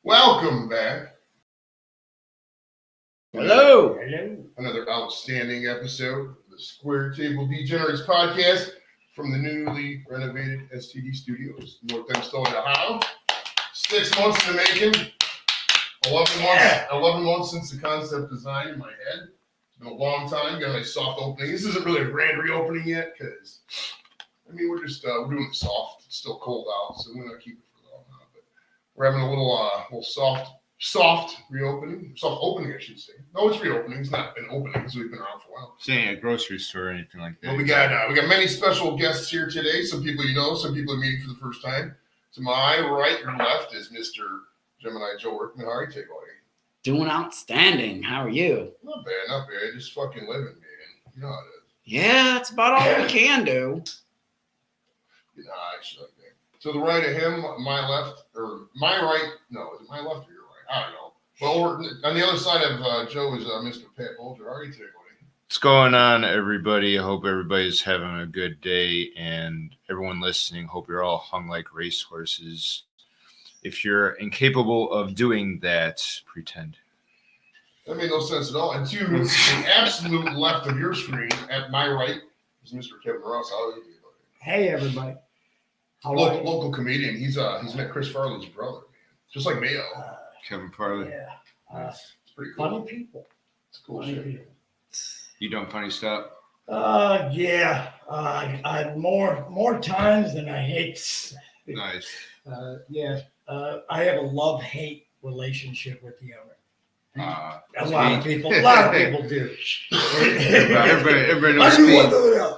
Welcome back. Hello. Another outstanding episode of the Square Table Degenerates podcast from the newly renovated STD studios, North Empstead, Ohio. 6 months in the making. 11 months since the concept design in my head. It's been a long time. Got a nice soft opening. This isn't really a grand reopening yet because, we're just we're doing it soft. It's still cold out, so we're going to keep it for long now. But we're having a little soft reopening. Soft opening, I should say. No, it's reopening. It's not been opening because we've been around for a while. It's ain't a grocery store or anything like that. Well, we got many special guests here today. Some people you know, some people are meeting for the first time. To my right, your left is Mr. Gemini Joe Workman. How are you today, buddy? Doing outstanding. How are you? Not bad. Just fucking living, man. You know how it is. Yeah, that's about all we can do. Nah, actually, like that. To the right of him, my left, or my right, no, is it my left or your right? I don't know. Well, on the other side of Joe is Mr. Pat Bolger. How are you today, buddy? What's going on, everybody? I hope everybody's having a good day, and everyone listening, hope you're all hung like racehorses. If you're incapable of doing that, pretend. That made no sense at all. And to the absolute left of your screen, at my right, is Mr. Kevin Ross. How are you, buddy? Hey, everybody. Local comedian. He's met Chris Farley's brother, man. Just like Mayo. Kevin Farley. Yeah. It's pretty cool. Funny people. It's cool Funny shit. people. You done funny stuff? Yeah. I more times than I hate. Nice. Yeah. I have a love-hate relationship with the owner. A lot of people do. Everybody knows.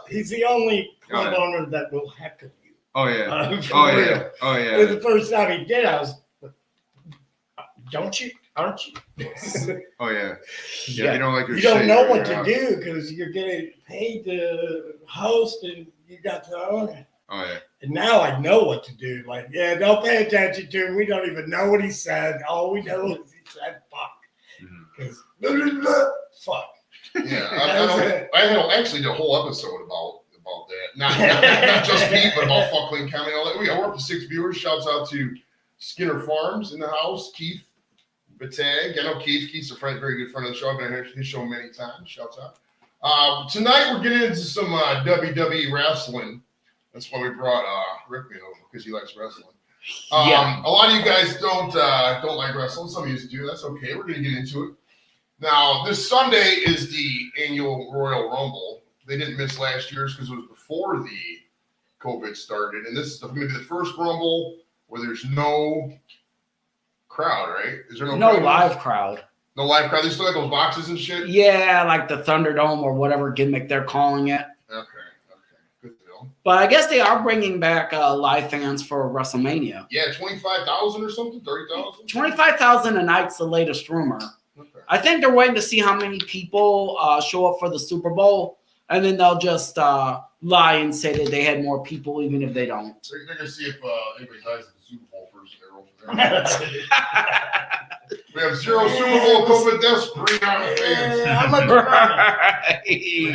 He's the only club owner that will heckle you. Oh yeah. It Oh was the first time he did. I was, don't you? Aren't you? yeah. Yeah. You don't like your You don't shit, know you're what to out. do because you're getting paid to host and you got the owner. Oh yeah. And now I know what to do. Like, yeah, don't pay attention to him. We don't even know what he said. All we know is he said fuck. Because fuck. Yeah, I had actually the whole episode about that. Not just me, but about fuck Clean County. We're up to 6 viewers. Shouts out to Skinner Farms in the house. Keith Batag. I know Keith's a very good friend of the show. I've been on his show many times. Shouts out. Tonight we're getting into some WWE wrestling. That's why we brought Rickman over, because he likes wrestling. A lot of you guys don't like wrestling. Some of you do. That's okay. We're going to get into it. Now, this Sunday is the annual Royal Rumble. They didn't miss last year's because it was before the COVID started. And this is going to be the first Rumble where there's no crowd, right? Is there No live crowd. No live crowd. They still have those boxes and shit? Yeah, like the Thunderdome or whatever gimmick they're calling it. Okay. Good deal. But I guess they are bringing back live fans for WrestleMania. Yeah, 25,000 or something? 30,000? 25,000 a night's the latest rumor. Okay. I think they're waiting to see how many people show up for the Super Bowl, and then they'll just lie and say that they had more people, even if they don't. They're going to see if anybody dies at the Super Bowl first. And they roll from there. We have 0 Super Bowl COVID deaths. Bring on the fans. Bring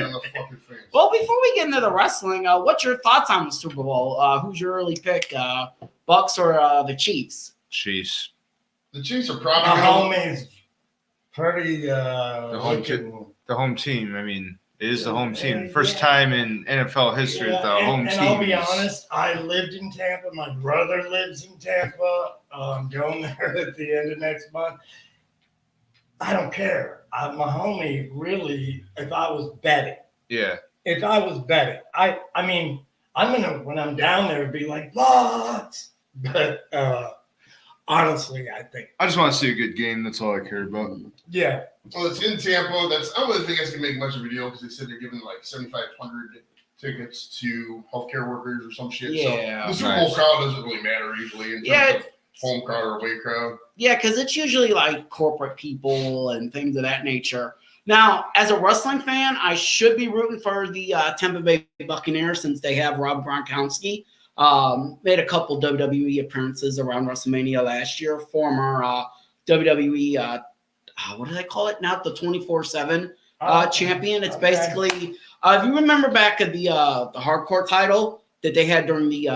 on the fucking fans. Well, before we get into the wrestling, what's your thoughts on the Super Bowl? Who's your early pick, Bucks or the Chiefs? Chiefs. The Chiefs are probably homie's pretty The home team. I mean, it is the home team. First time in NFL history that the home team. And I'll be honest, I lived in Tampa. My brother lives in Tampa. I'm going there at the end of next month. I don't care. My homie really, if I was betting. Yeah. If I was betting, I mean, I'm gonna, when I'm down there, be like, what? But honestly, I think I just want to see a good game. That's all I care about. yeah. Well, it's in Tampa. I don't think that's going to make much of a deal because they said they're giving like 7,500 tickets to healthcare workers or some shit. Yeah, so the Super Bowl crowd doesn't really matter usually in terms of home crowd or away crowd. Yeah, because it's usually like corporate people and things of that nature. Now, as a wrestling fan, I should be rooting for the Tampa Bay Buccaneers since they have Rob Gronkowski. Made a couple WWE appearances around WrestleMania last year. Former WWE, what do they call it now? The 24/7 champion. It's basically, if you remember back at the hardcore title that they had during the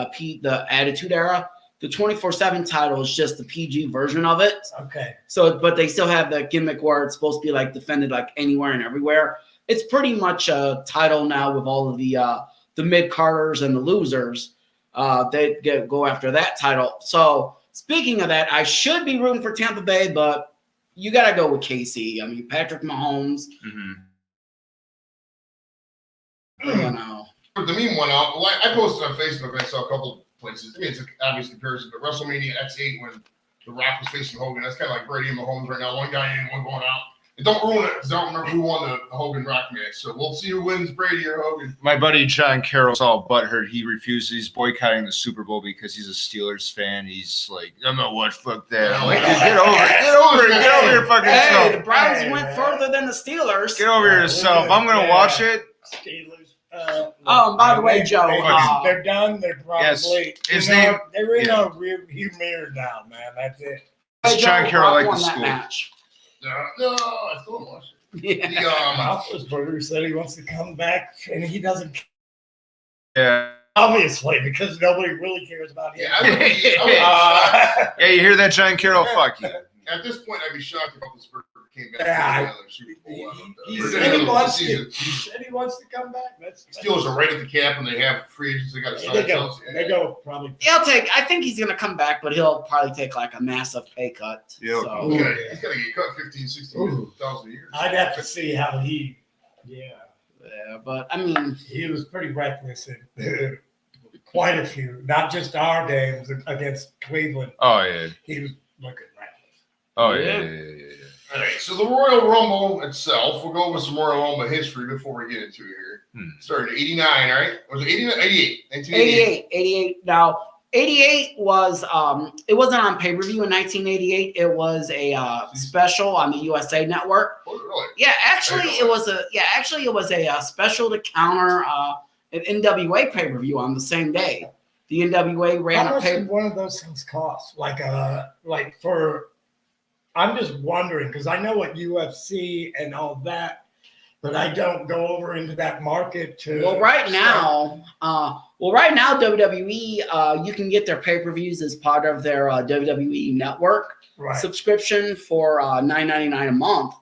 Attitude Era, The 24/7 title is just the PG version of it. Okay. So, but they still have the gimmick where it's supposed to be like defended like anywhere and everywhere. It's pretty much a title now with all of the mid-carders and the losers. They go after that title. So speaking of that, I should be rooting for Tampa Bay, but you got to go with KC. I mean, Patrick Mahomes. You know. The meme went out. Well, I posted on Facebook. I saw a couple places. I mean, it's an obvious comparison, but WrestleMania X8 when The Rock was facing Hogan, that's kind of like Brady and Mahomes right now. One guy in, one going out. And don't ruin it because I don't remember who won the Hogan Rock match. So we'll see who wins, Brady or Hogan. My buddy John Carroll's all butthurt. He refuses. He's boycotting the Super Bowl because he's a Steelers fan. He's like, I'm not what, fuck that. I'm like, dude, get over your fucking Hey, self. the Browns went further than the Steelers. Get over yourself. I'm gonna watch it. Steelers. And by the way, Joe, they're done. They're probably. Yes. His name. They're in a rearview mirror now, man. That's it. It's John Carroll like the that school. match. No, I still don't watch it. Yeah. The, Roethlisberger said he wants to come back, and he doesn't. Yeah. Obviously, because nobody really cares about him. I Yeah, you hear that, John Carroll? Fuck you. at this point, I'd be shocked if Roethlisberger came back Yeah, to another Super Bowl. He Or said he another wants season. to. He said he wants to come back. Steelers are right at the cap, and they have free agents. They got to sign. They go probably. I think he's going to come back, but he'll probably take like a massive pay cut. Yeah. So. Okay, he's got to get cut 15, 16,000 a year. I'd have to see how he. Yeah, But I mean, he was pretty reckless in quite a few, not just our games against Cleveland. Oh yeah. He was looking reckless. Oh yeah. All right, so the Royal Rumble itself, we'll go over some Royal Rumble history before we get into it here. Started in 89, right? Was it 89? 88. 88. Now, 88 was, it wasn't on pay-per-view in 1988. It was a special on the USA Network. Oh, really? Yeah, actually, it was a special to counter an NWA pay-per-view on the same day. The NWA ran How a much pay. did one of those things cost? Like for. I'm just wondering because I know what UFC and all that, but I don't go over into that market to. Well, right now, WWE, you can get their pay-per-views as part of their WWE Network subscription for $9.99 a month.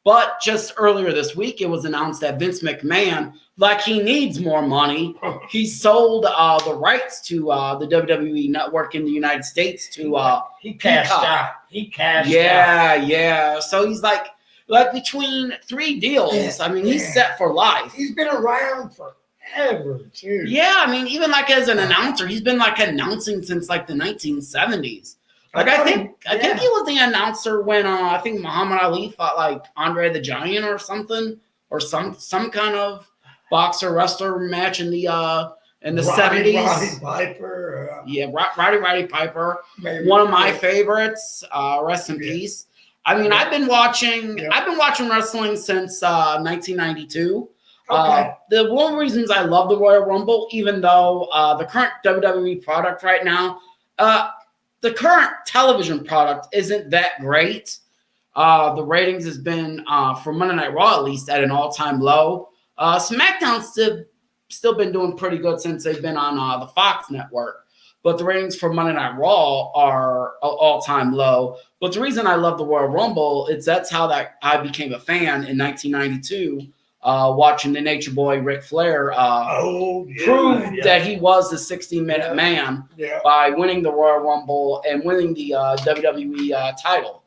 But just earlier this week, it was announced that Vince McMahon, like he needs more money, he sold the rights to the WWE Network in the United States to he cashed Peacock. out. He cashed out. Yeah. So he's like between 3 deals. I mean, he's set for life. He's been around forever, too. Yeah, I mean, even like as an announcer, he's been like announcing since like the 1970s. Like I think he was the announcer when I think Muhammad Ali fought like Andre the Giant or something, or some kind of boxer wrestler match in the 70s. Roddy Piper. Roddy Piper. Maybe. One of my favorites. Rest in peace. I mean, I've been watching wrestling since 1992. Okay. The one reasons I love the Royal Rumble, even though the current WWE product right now, the current television product isn't that great. The ratings has been, for Monday Night Raw at least, at an all-time low. SmackDown's still been doing pretty good since they've been on the Fox network. But the ratings for Monday Night Raw are all-time low. But the reason I love the Royal Rumble is that's how I became a fan in 1992, watching the Nature Boy Ric Flair prove that he was the 60-minute man by winning the Royal Rumble and winning the WWE title.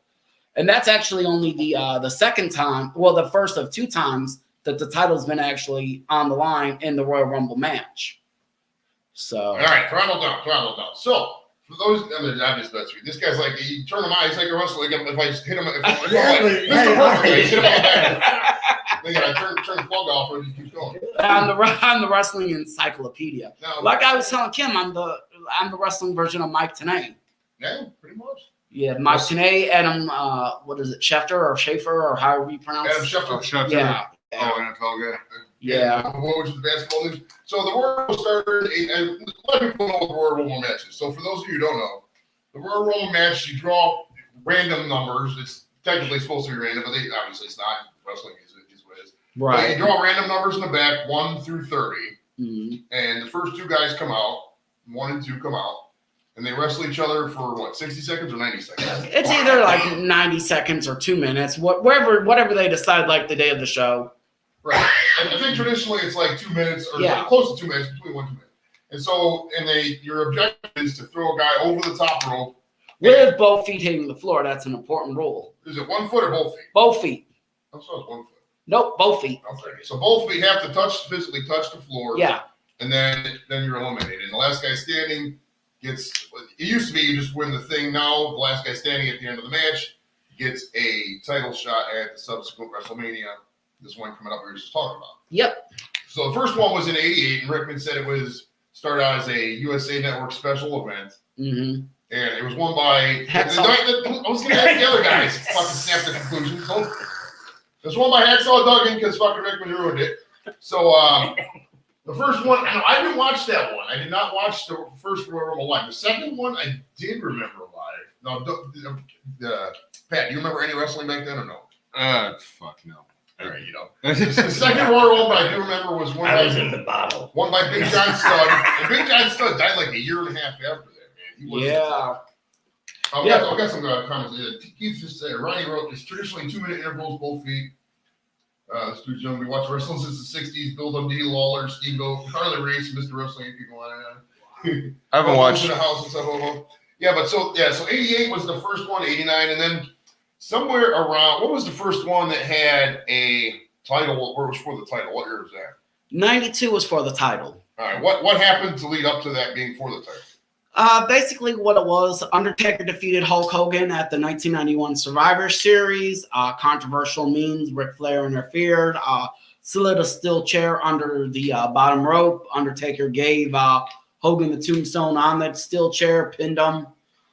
And that's actually only the second time, well, the first of 2 times that the title's been actually on the line in the Royal Rumble match. So, all right, throttle down. So, for those, I mean, I just bet you. This guy's like, you turn him on, he's like a wrestler. Like, if I just hit him, if I'm like, Mr. Perfect, I hit him on the back. Then I turn the plug off and it just keeps going. I'm the wrestling encyclopedia. No, Like I was telling Kim, I'm the wrestling version of Mike Tenay. Yeah, pretty much. Yeah, Mike Tenay, Adam, what is it, Schefter or Schaefer or however you pronounce Adam it? Schefter. Yeah. Oh, NFL guy. Yeah. What was the basketball news? So the Royal Rumble started, and a lot of people know what the Royal Rumble matches. So for those of you who don't know, the Royal Rumble match, you draw random numbers. It's technically supposed to be random, but obviously it's not. Wrestling is what it is. Right. But you draw random numbers in the back, 1 through 30, Mm-hmm. and the first 2 guys come out, 1 and 2 come out. and they wrestle each other for what, 60 seconds or 90 seconds? It's either like 90 seconds or 2 minutes, whatever they decide, like the day of the show. Right. And I think traditionally it's like 2 minutes or close to 2 minutes, between 1 and 2 minutes. And so, your objective is to throw a guy over the top rope with both feet hitting the floor. That's an important rule. Is it 1 foot or both feet? Both feet. I thought it was 1 foot. Nope, both feet. Okay. So both feet have to physically touch the floor. Yeah. And then you're eliminated. And the last guy standing gets. It used to be you just win the thing. Now the last guy standing at the end of the match gets a title shot at the subsequent WrestleMania. This one coming up we were just talking about. Yep. So the first one was in '88, and Rickman said it started out as a USA Network special event. Mm-hmm. And it was won by. I was going to ask the other guys. Fucking snap the conclusion. So it was won by Hacksaw Duggan because fucking Rickman ruined it. So the first one, I didn't watch that one. I did not watch the first Royal Rumble live. The second one, I did remember live. No, Pat, do you remember any wrestling back then or no? Fuck no. All right, you know. The second Royal Rumble I do remember was won I was in the bottle. Won by Big John Studd. And Big John Studd died like a year and a half after that, man. He was I've got some comments. Keith just said, Ronnie wrote, it's traditionally 2-minute intervals, both feet. This dude's young. We watched wrestling since the 60s. Bill Dundee, Lawler, Steamboat, Harley Race, Mr. Wrestling, people on. I haven't watched. In the house and stuff. Yeah, but so 88 was the first one, 89, and then somewhere around, what was the first one that had a title, or was for the title? What year was that? 92 was for the title. All right, what happened to lead up to that being for the title? Basically what it was, Undertaker defeated Hulk Hogan at the 1991 Survivor Series. Controversial means Ric Flair interfered, slid a steel chair under the bottom rope. Undertaker gave Hogan the tombstone on that steel chair, pinned him.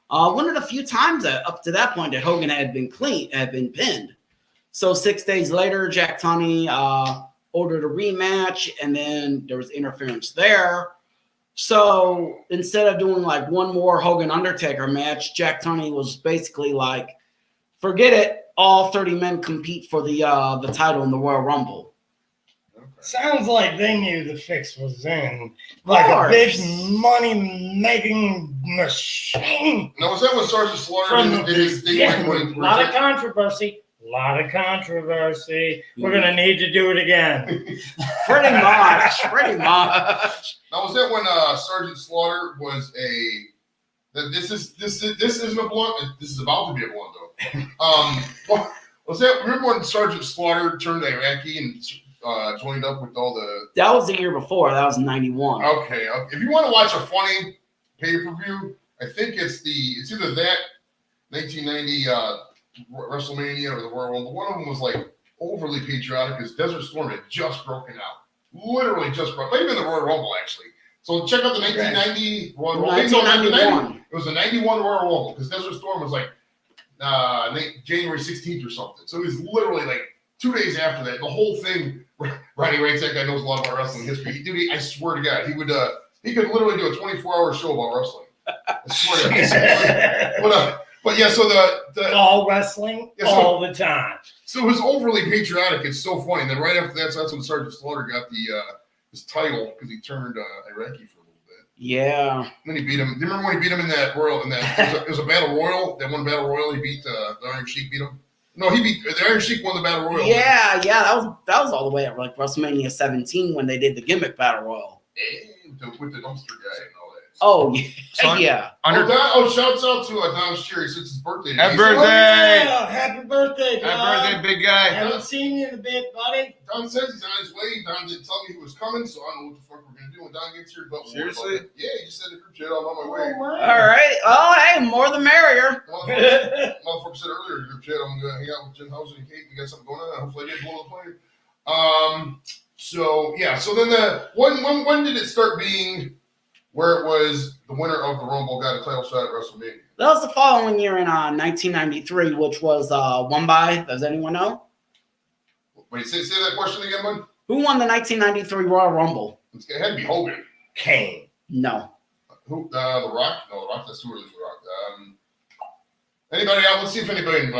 One of the few times up to that point that Hogan had been pinned. So 6 days later, Jack Tunney ordered a rematch, and then there was interference there. So instead of doing like one more Hogan Undertaker match, Jack Tunney was basically like, forget it. All 30 men compete for the title in the Royal Rumble. Okay. Sounds like they knew the fix was in. Like a big money-making machine. Now, was that when Sergeant Slaughter did his thing? Yeah, a lot of controversy. We're going to need to do it again. Pretty much. Now, was that when Sergeant Slaughter was this isn't a blunt. This is about to be a blunt, though. Was that, remember when Sergeant Slaughter turned Iraqi and joined up with all the... That was the year before. That was 91. Okay. If you want to watch a funny pay-per-view, I think it's either that 1990 WrestleMania or the Royal Rumble. One of them was like overly patriotic because Desert Storm had just broken out. Literally just broke. Maybe the Royal Rumble, actually. So check out the 1990 Royal Rumble. 1991. It was the 91 Royal Rumble because Desert Storm was like January 16th or something. So it was literally like 2 days after that. The whole thing, Rodney Wright, that guy knows a lot about wrestling history. I swear to God, he could literally do a 24-hour show about wrestling. I swear to God. But yeah, so the all wrestling, all the time. So it was overly patriotic. It's so funny. And then right after that, so that's when Sergeant Slaughter got his title because he turned Iraqi for a little bit. Yeah. And then he beat him. Do you remember when he beat him in that Royal? It was a Battle Royal. That one Battle Royal, he beat the Iron Sheik. Beat him. No, the Iron Sheik won the Battle Royal. Yeah. That was all the way at like WrestleMania 17 when they did the gimmick Battle Royal. With the dumpster guy and all that. Oh yeah. Shouts out to Don's Cherry. It's his birthday. Happy today. birthday! Yeah, happy birthday, Don. Happy birthday, big guy. Haven't seen you in a bit, buddy. Don says he's on his way. Don didn't tell me he was coming, so I don't know what the fuck we're gonna do when Don gets here. But Seriously? Yeah, he just said the group chat. I'm on my way. Oh, wow. All right. Oh, hey, more the merrier. Motherfucker said earlier in the group chat, I'm gonna hang out with Jim Housen and Kate. We got something going on. Hopefully I didn't blow the plane. So yeah. So then when did it start being where it was the winner of the Rumble got a title shot at WrestleMania? That was the following year in 1993, which was won by, does anyone know? Wait, say that question again, bud? Who won the 1993 Royal Rumble? It had to be Hogan. Kane. No. Who? The Rock? No, The Rock. That's too early for The Rock. Anybody out? Let's see if anybody in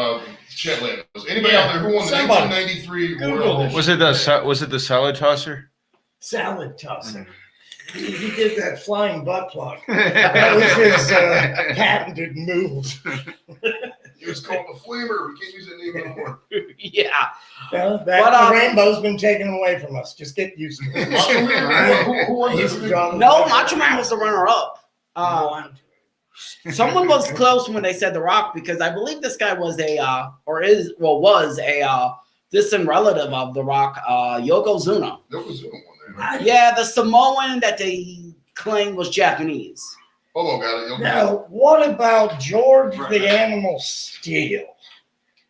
chat land knows. Anybody out there who won the 1993 Royal Rumble? Was it the salad tosser? Salad tosser. He did that flying butt plug. That was his patented move. It was called the Flamer. We can't use that name anymore. Yeah. Well, But, the rainbow's been taken away from us. Just get used to it. Macho Man, who won He's this? John- No, Macho Man was the runner-up. No, Someone was close when they said The Rock because I believe this guy was was a distant relative of The Rock, Yokozuna. Yokozuna won that, right? Yeah, the Samoan that they claimed was Japanese. Polo got it. Yokozuna. Now, what about George the Animal Steel?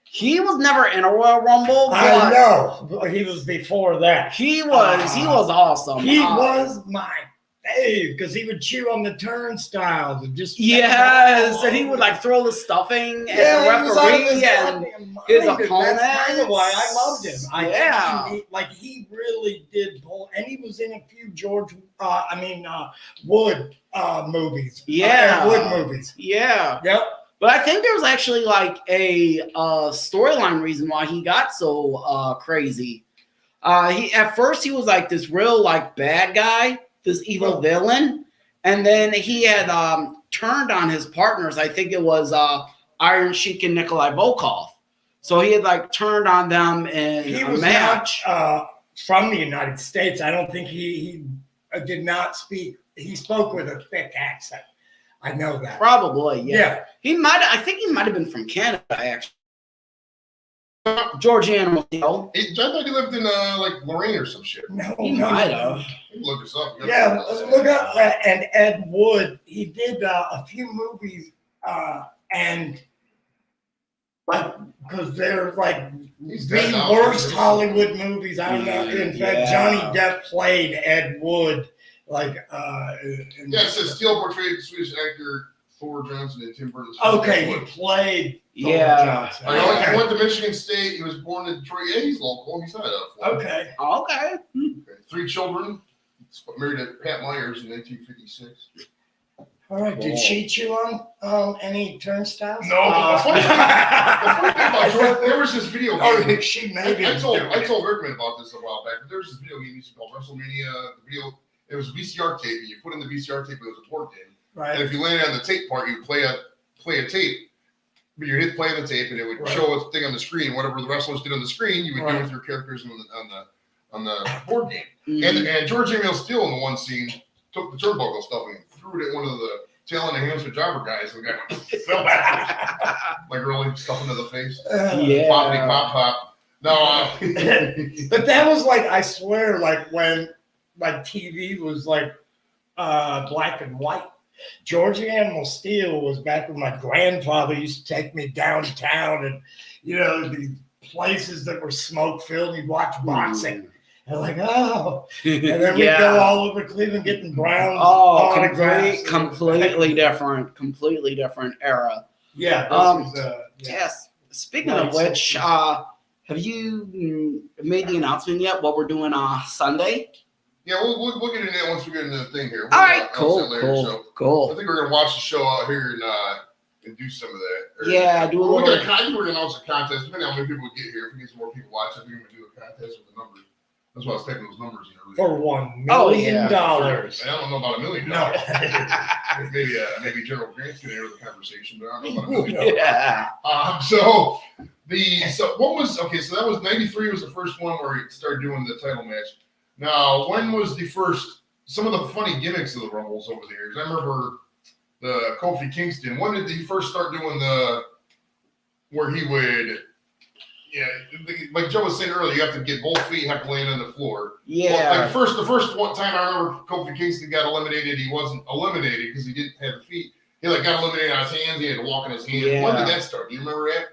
He was never in a Royal Rumble, I but know, but he was before that. he was awesome. He was my fave because he would chew on the turnstiles and just Yes, and he would like throw the stuffing at the referee and his opponent. That's kind of why I loved him. Yeah. He really did pull, and he was in a few Wood movies. Yeah. Wood movies. Yeah. Yep. But I think there was actually like a storyline reason why he got so crazy. At first he was like this real like bad guy, this evil villain, and then he had turned on his partners. I think it was Iron Sheik and Nikolai Volkov. So he had like turned on them in He a was match. not from the United States. I don't think he did not speak. He spoke with a thick accent. I know that. Probably, yeah. Yeah. I think he might have been from Canada, actually. George Animal Steel. I thought he lived in like Lorraine or some shit. No, He no, might no. have. You can look this up. Yeah, look up and Ed Wood. He did a few movies, and like because they're like He's dead the now. worst Hollywood movies. I don't know. In fact, Yeah. Johnny Depp played Ed Wood. Like, Yeah, it says Steele portrayed Swedish actor Thor Johnson and Tim Burton's. okay, he Wood. played. Thor Yeah. Johnson. He went to Michigan State. He was born in Detroit. Yeah, he's local. He's not a Okay. Okay. 3 children. Married to Pat Myers in 1956. All right. Did she chew on any turnstiles? No, but the funny thing about George, there was this video game. Oh, she maybe. I told Rickman about this a while back, but there was this video game used to called WrestleMania. The video, it was a VCR tape, and you put in the VCR tape, it was a board game. And Right. if you landed on the tape part, you play a tape. But you hit play on the tape, and it would show a thing on the screen. Whatever the wrestlers did on the screen, you would do with your characters on the board game. Mhm. And George Emil Steele in the one scene took the turnbuckle stuff and threw it at one of the tail end hamster jobber guys, and the guy fell back like really stuff into the face. Yeah. Poppity pop pop. No, But that was like, I swear, like when like TV was like black and white. George the Animal Steel was back when my grandfather used to take me downtown, and the places that were smoke filled. He'd watch boxing, and like, oh, and then we'd go all over Cleveland getting Browns autographs. Completely different era. Yeah. Yes. Speaking of which, have you made the announcement yet? What we're doing Sunday? yeah, we'll get into that once we get into the thing here. All right, cool. I think we're gonna watch the show out here and do some of that. Yeah, do a We're little. gonna announce a contest. Depending on how many people get here, if we get some more people watching, we're gonna do a contest with the numbers. That's why I was taking those numbers in earlier. For $1 million. I don't know about $1 million. No. Maybe General Grant's gonna enter the conversation, but I don't know about $1 million. Yeah. So what was okay? So that was '93 was the first one where he started doing the title match. Now, when was the first? Some of the funny gimmicks of the Rumbles over the years. I remember the Kofi Kingston. When did he first start doing where he would? Yeah, like Joe was saying earlier, you have to get both feet, have to land on the floor. Yeah. Well, like the first one time I remember Kofi Kingston got eliminated, he wasn't eliminated because he didn't have the feet. He got eliminated on his hands. He had to walk on his hands. Yeah. When did that start? Do you remember that?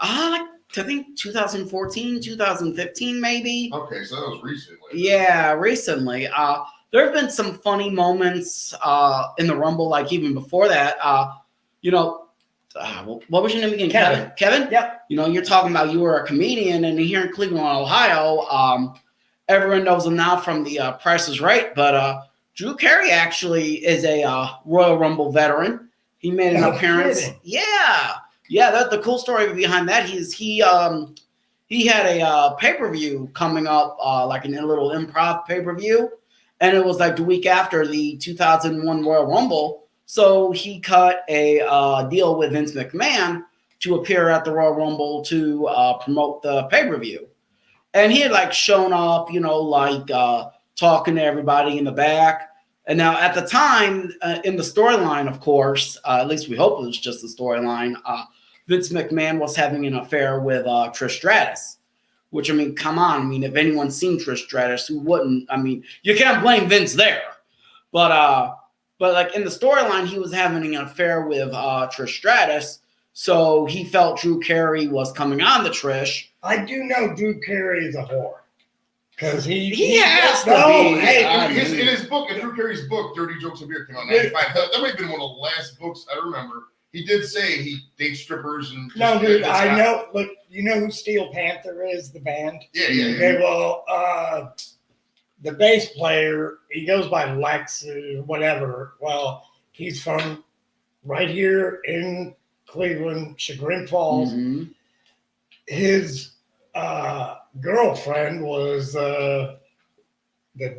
I think 2014, 2015, maybe. Okay, so that was recently. Yeah, recently. There have been some funny moments in the Rumble, like even before that. What was your name again? Kevin. Kevin? Yep. You're talking about you were a comedian, and here in Cleveland, Ohio, everyone knows him now from the Price is Right, but Drew Carey actually is a Royal Rumble veteran. He made an appearance. Kidding. Yeah. The cool story behind that he had a pay-per-view coming up, like a little improv pay-per-view, and it was like the week after the 2001 Royal Rumble. So he cut a deal with Vince McMahon to appear at the Royal Rumble to promote the pay-per-view. And he had like shown up, like talking to everybody in the back. And now at the time in the storyline, of course, at least we hope it was just the storyline, Vince McMahon was having an affair with Trish Stratus, which, I mean, come on. I mean, if anyone's seen Trish Stratus, who wouldn't? I mean, you can't blame Vince there. But like in the storyline, he was having an affair with Trish Stratus. So he felt Drew Carey was coming on to Trish. I do know Drew Carey is a whore. Because he has to be. Hey, in his book, in Drew Carey's book, Dirty Jokes of Beer, came out in 95. That might have been one of the last books I remember. He did say he dates strippers and. No, dude, I know. Look, you know who Steel Panther is, the band? Yeah. Okay, well, the bass player, he goes by Lex or whatever. Well, he's from right here in Cleveland, Chagrin Falls. Mm-hmm. His girlfriend was the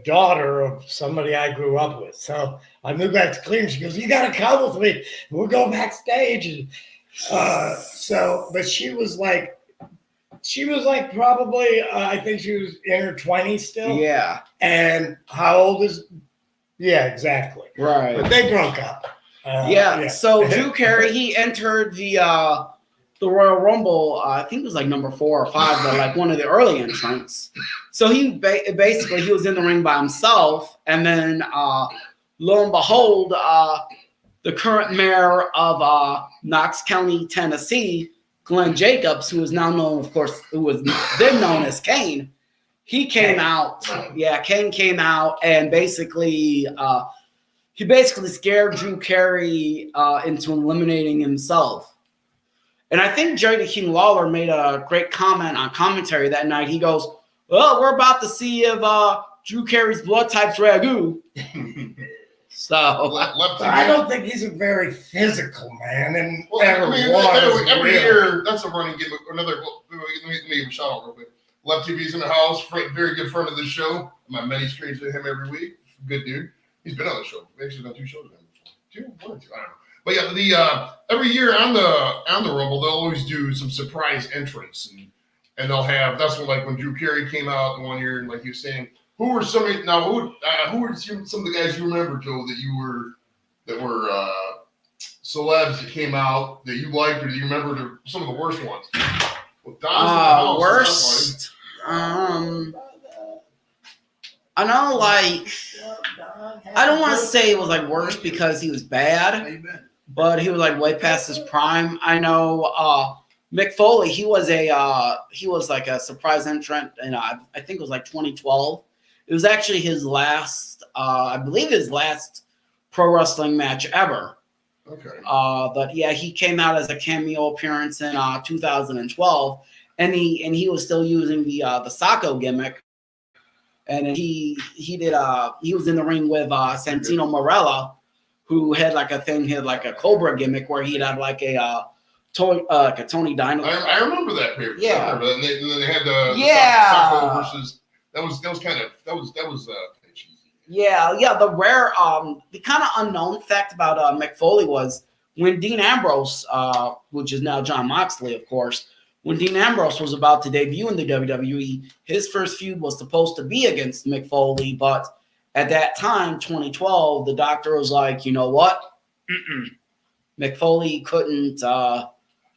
daughter of somebody I grew up with. So I moved back to Cleveland. She goes, "You got to come with me. We'll go backstage." And, but she was like probably, I think she was in her 20s still. Yeah. And how old is? Yeah, exactly. Right. But they broke up. Yeah. So Drew Carey, he entered the Royal Rumble. I think it was like number 4 or 5, but like one of the early entrants. So he basically he was in the ring by himself, and then lo and behold, the current mayor of Knox County, Tennessee, Glenn Jacobs, who is now known, of course, who was then known as Kane, he came out. Yeah, Kane came out and basically he basically scared Drew Carey into eliminating himself. And I think Jerry the King Lawler made a great comment on commentary that night. He goes, "Well, we're about to see if Drew Carey's blood type's ragu." So I don't think he's a very physical man, and every year that's a running gimmick. Another, let me give a shout out real quick. Left TV's in the house, very good friend of the show. My many streams with him every week. Good dude. He's been on the show. We've actually done 2 shows with him before. 1 or 2, I don't know. But yeah, every year on the Rumble, they'll always do some surprise entrants, and they'll have. That's when Drew Carey came out the one year, and like you were saying. Who were some of the guys you remember, Joe, that were celebs that came out that you liked, or that you remember some of the worst ones? Well, worst. I know, like, I don't want to say it was like worst because he was bad, but he was like way past his prime. I know Mick Foley. He was like a surprise entrant, and I think it was like 2012. It was actually his last, I believe his last pro wrestling match ever. Okay. But yeah, he came out as a cameo appearance in 2012, and he was still using the Sacco gimmick, and he was in the ring with Santino Marella, who had like a Cobra gimmick where he'd have like a Tony Dino. I remember that paper. Yeah. And they had the Sacco versus. That was cheesy. Yeah. The rare, the kind of unknown fact about Mick Foley was when Dean Ambrose, which is now Jon Moxley, of course, when Dean Ambrose was about to debut in the WWE, his first feud was supposed to be against Mick Foley, but at that time, 2012, the doctor was like, you know what? Mick Foley couldn't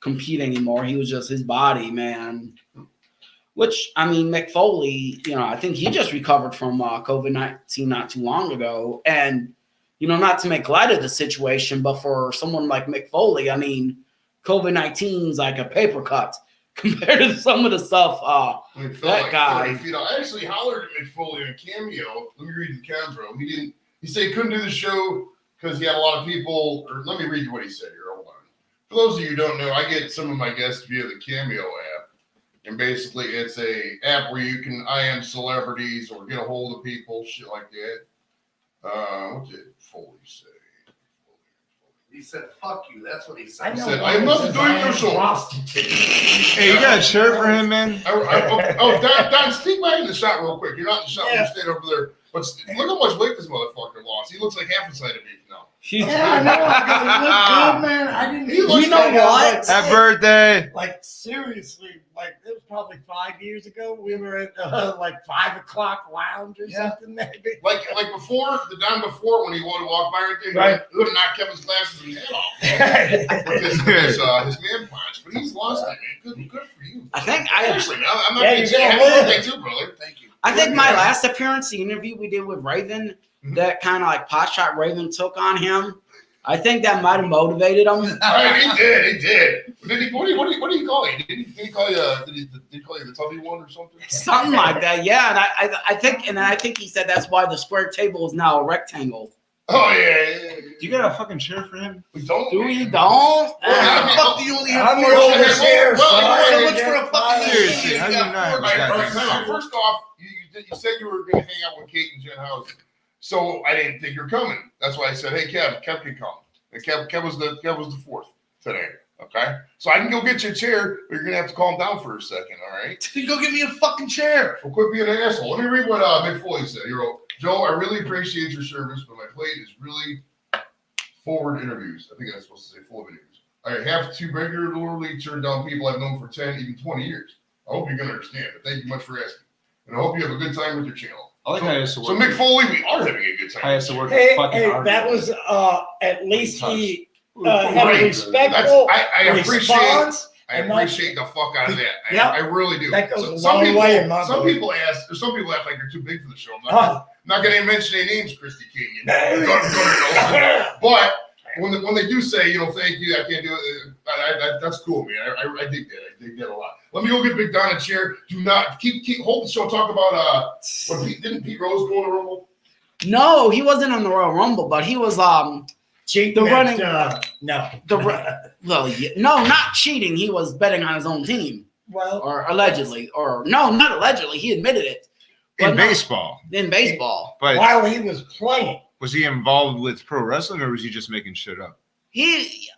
compete anymore. He was just his body, man. Which, I mean, Mick Foley, I think he just recovered from COVID-19 not too long ago. And, not to make light of the situation, but for someone like Mick Foley, I mean, COVID-19 is like a paper cut compared to some of the stuff that guy. I actually hollered at Mick Foley on a cameo. Let me read the camera. He said he couldn't do the show because he had a lot of people, or let me read you what he said here. Hold on. For those of you who don't know, I get some of my guests via the Cameo app. And basically, it's a app where you can IM celebrities or get a hold of people, shit like that. What did Foley say? He said, "Fuck you." That's what he said. He said, "I am not doing your show." Hey, you got a shirt for him, man? Don, speak back in the shot real quick. You're not in the shot. Yeah. You stayed over there. But look how much weight this motherfucker lost. He looks like half a side of beef now. Yeah, I know. I look good, man. I didn't. You know what? Happy birthday. Like seriously, like it was probably 5 years ago. We were at like 5 o'clock lounge or something, maybe. Like before, the time before when he wanted to walk by right there, Right. he would have knocked Kevin's glasses and head off with his man punch. But he's lost it, man. Good for you. I think Seriously, man. I'm not Yeah, going to you're say gonna happy win. birthday too, brother. Thank you. I think my last appearance, the interview we did with Raven, Mhm. that kind of like pot shot Raven took on him. I think that might have motivated him. He did. What do you call it? Did he call you? Did he call you the tubby one or something? Something like that, yeah. And I think he said that's why the square table is now a rectangle. Oh yeah. Do you got a fucking chair for him? We don't. Do we man. don't? Well, Fuck do you only have I'm four the chairs? oldest here, Well, son. So much for a fucking Seriously, chair. how do you not have All right, a time out. First off, you said you were going to hang out with Kate and Jen Housen, so I didn't think you were coming. That's why I said, "Hey, Kev can come." And Kev was the fourth today. Okay, so I can go get you a chair, but you're gonna have to calm down for a second. All right? You go get me a fucking chair. Well, quit being an asshole. Let me read what Mick Foley said. He wrote, "Joe, I really appreciate your service, but my plate is really forward interviews. I think that's supposed to say full of interviews. I have to regularly turn down people I've known for 10, even 20 years. I hope you can understand. But thank you much for asking, and I hope you have a good time with your channel." I like how I used to So work. Mick Foley, we are having a good time. I used to work Hey, at fucking Arby's. that was at least he had Right. a respectful I appreciate. response. I And appreciate the fuck out of that. Yep. I really do. That goes a some long people, way in my Some book. people ask, or some people act like they're too big for the show. I'm Oh. not going to mention any names, Christy King. But when they do say, thank you, I can't do it. That's cool, man. I dig that. I dig that a lot. Let me go get Big Don a chair. Do not keep hold the show. Talk about didn't Pete Rose go in the Rumble? No, he wasn't on the Royal Rumble, but he was Cheating The running- no. well, yeah, no, not cheating. He was betting on his own team, Well, or allegedly, or no, not allegedly. He admitted it. But in no, baseball. in baseball, But while he was playing. was he involved with pro wrestling or was he just making shit up? he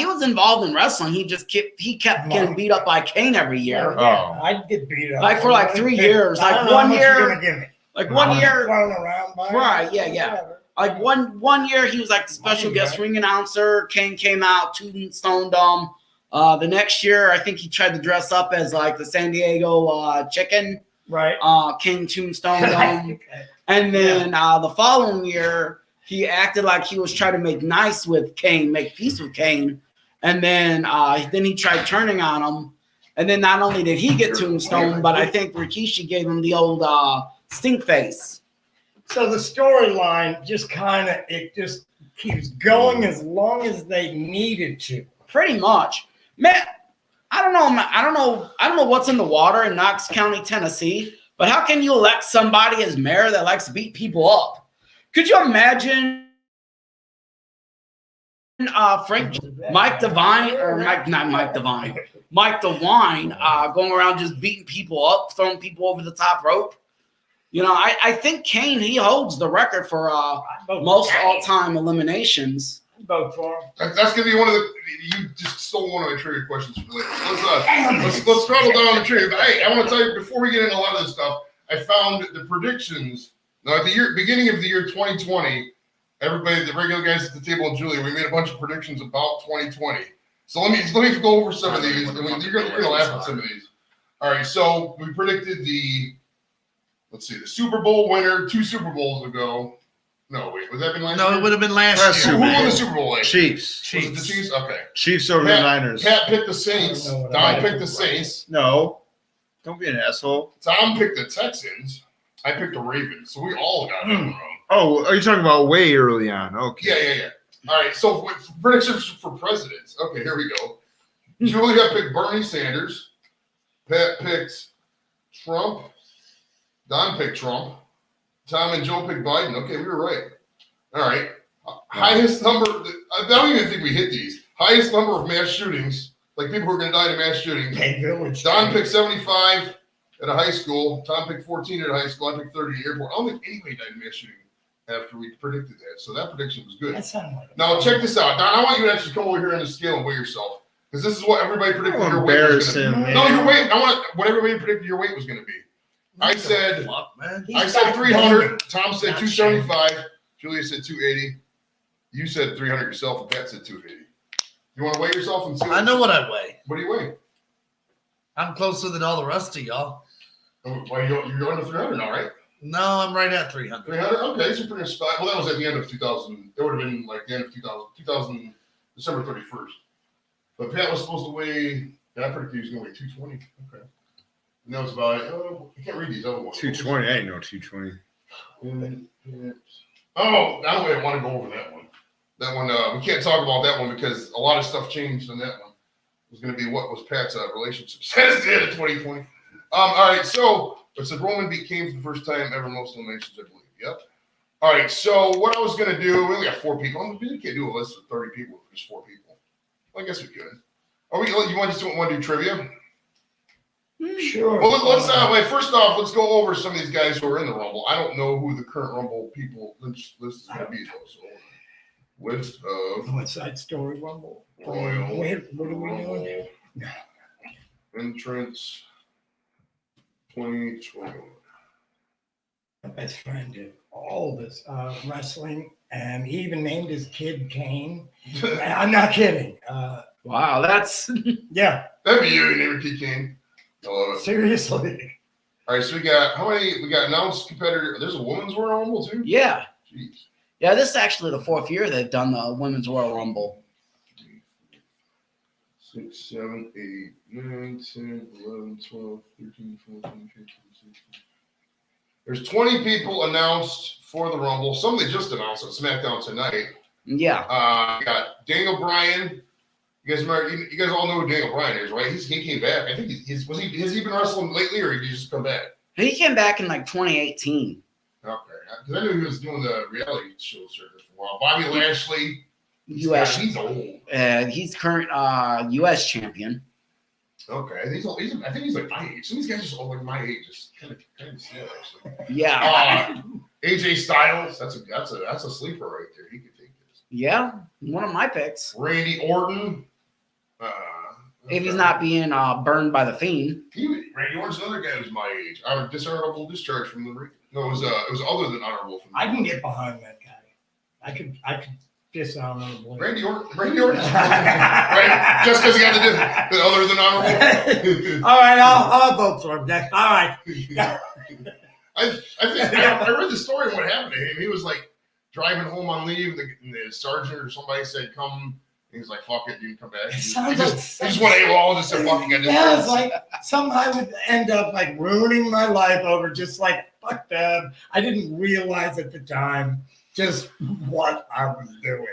was involved in wrestling. He kept getting beat up by Kane every year. Oh. I'd get beat up. Like for like 3 years. I Like don't know how one much year- you're gonna give me. Like one year, Thrown around by Right, yeah. whatever. like one year he was like the special guest ring announcer. Kane came out, tombstoned him. The next year, I think he tried to dress up as like the San Diego Chicken. Right. King tombstoned him. Okay. And then the following year, he acted like he was trying to make nice with Kane, make peace with Kane. And then he tried turning on him. And then not only did he get tombstoned, but I think Rikishi gave him the old stink face. So the storyline just keeps going as long as they needed to. Pretty much. Man, I don't know what's in the water in Knox County, Tennessee, but how can you elect somebody as mayor that likes to beat people up? Could you imagine Mike DeWine going around just beating people up, throwing people over the top rope? I think Kane, he holds the record for most all-time eliminations. Vote for him. That's gonna be one of the. You just stole one of my trivia questions for later. Let's travel down the trivia. But hey, I want to tell you before we get into a lot of this stuff. I found the predictions. Now at the beginning of the year 2020, everybody, the regular guys at the table, and Julia, we made a bunch of predictions about 2020. So let me go over some of these. You're gonna laugh at some of these. All right, so we predicted the Super Bowl winner 2 Super Bowls ago. No, wait, would that been last year? No, it would have been last Who year. won the Super Bowl last year? Chiefs. Was it the Chiefs? Okay. Chiefs over the Niners. Pat picked the Saints. I don't know what I Don might picked the have Saints. No. Don't be an asshole. Tom picked the Texans. I picked the Ravens. So we all got that wrong. Oh, are you talking about way early on? Okay. Yeah. All right. So with predictions for presidents. Okay, here we go. Julia picked Bernie Sanders. Pat picked Trump. Don picked Trump. Tom and Joe picked Biden. Okay, we were right. All right. Highest number. I don't even think we hit these. Highest number of mass shootings, like people who are going to die in a mass shooting. Hey, Village. Don picked 75 at a high school. Tom picked 14 at a high school. I picked 30 at the airport. I don't think anybody died in mass shooting after we predicted that. So that prediction was good. That sounded like Now check this out. Don, I want you to actually come over here on the scale and weigh yourself. Because this is what everybody predicted your weight was going to be. Embarrassing, man. No, your weight. I want what everybody predicted your weight was going to be. I said Fuck, man. I said 300. Tom said 275. Julia said 280. You said 300 yourself, and Pat said 280. You want to weigh yourself and see? I know what I weigh. What do you weigh? I'm closer than all the rest of y'all. Why you're under 300 now, right? No, I'm right at 300. 300. Okay, so pretty much. Well, that was at the end of 2000. It would have been like the end of 2000, December 31st. But Pat was supposed to weigh. I predicted he was going to weigh 220. Okay. And that was about. I can't read these other ones. 220. I ain't know 220. Oh, I don't want to go over that one. That one, we can't talk about that one because a lot of stuff changed on that one. It was going to be what was Pat's relationship status at the end of 2020. All right, so it said Roman beat Kane for the first time ever in most eliminations, I believe. Yep. All right, so what I was going to do, we only got 4 people. We can't do a list of 30 people with just 4 people. Well, I guess we could. Are we? You want to do trivia? Sure. Well, let's first off, let's go over some of these guys who are in the Rumble. I don't know who the current Rumble people list is going to be, though. So, list of What's that story, Rumble? Royal Wait, what are we doing? Entrance 2020. My best friend did all this wrestling, and he even named his kid Kane. I'm not kidding. Wow, that's Yeah, That'd be you, name Kid King. I love it. seriously. All right, so we got how many? We got announced competitor. There's a women's Royal Rumble too. yeah. Jeez. Yeah, this is actually the 4th year they've done the Women's Royal Rumble. 6, 7, 8, 9, 10, 11, 12, 13, 14, 15, 16. There's 20 people announced for the Rumble. Some they just announced on SmackDown tonight. Yeah. We got Daniel Bryan. You guys all know who Daniel Bryan is, right? He came back. I think has he been wrestling lately, or did he just come back? He came back in like 2018. Okay, because I knew he was doing the reality show circuit for a while. Bobby Lashley, US. he's old. He's current US champion. Okay, I think he's like my age. Some of these guys are just old, like my age. Just kind of sad, actually. Yeah. AJ Styles, that's a sleeper right there. He could take this. Yeah. One of my picks. Randy Orton. If he's not being burned by the Fiend. Randy Orton's another guy who's my age. Dishonorable discharge from the ring. No, it was other than honorable. From the I can get behind that guy. I could dishonorably. Randy Orton. Right? Just because he had to do it other than honorable. All right, I'll vote for him next. All right. I read the story of what happened to him. He was like driving home on leave. The sergeant or somebody said, "Come." He was like, "Fuck it, dude, come back." He just went AWOL and just said, "Fucking get this." Yeah, it's like somehow I would end up like ruining my life over just like fuck them. I didn't realize at the time just what I was doing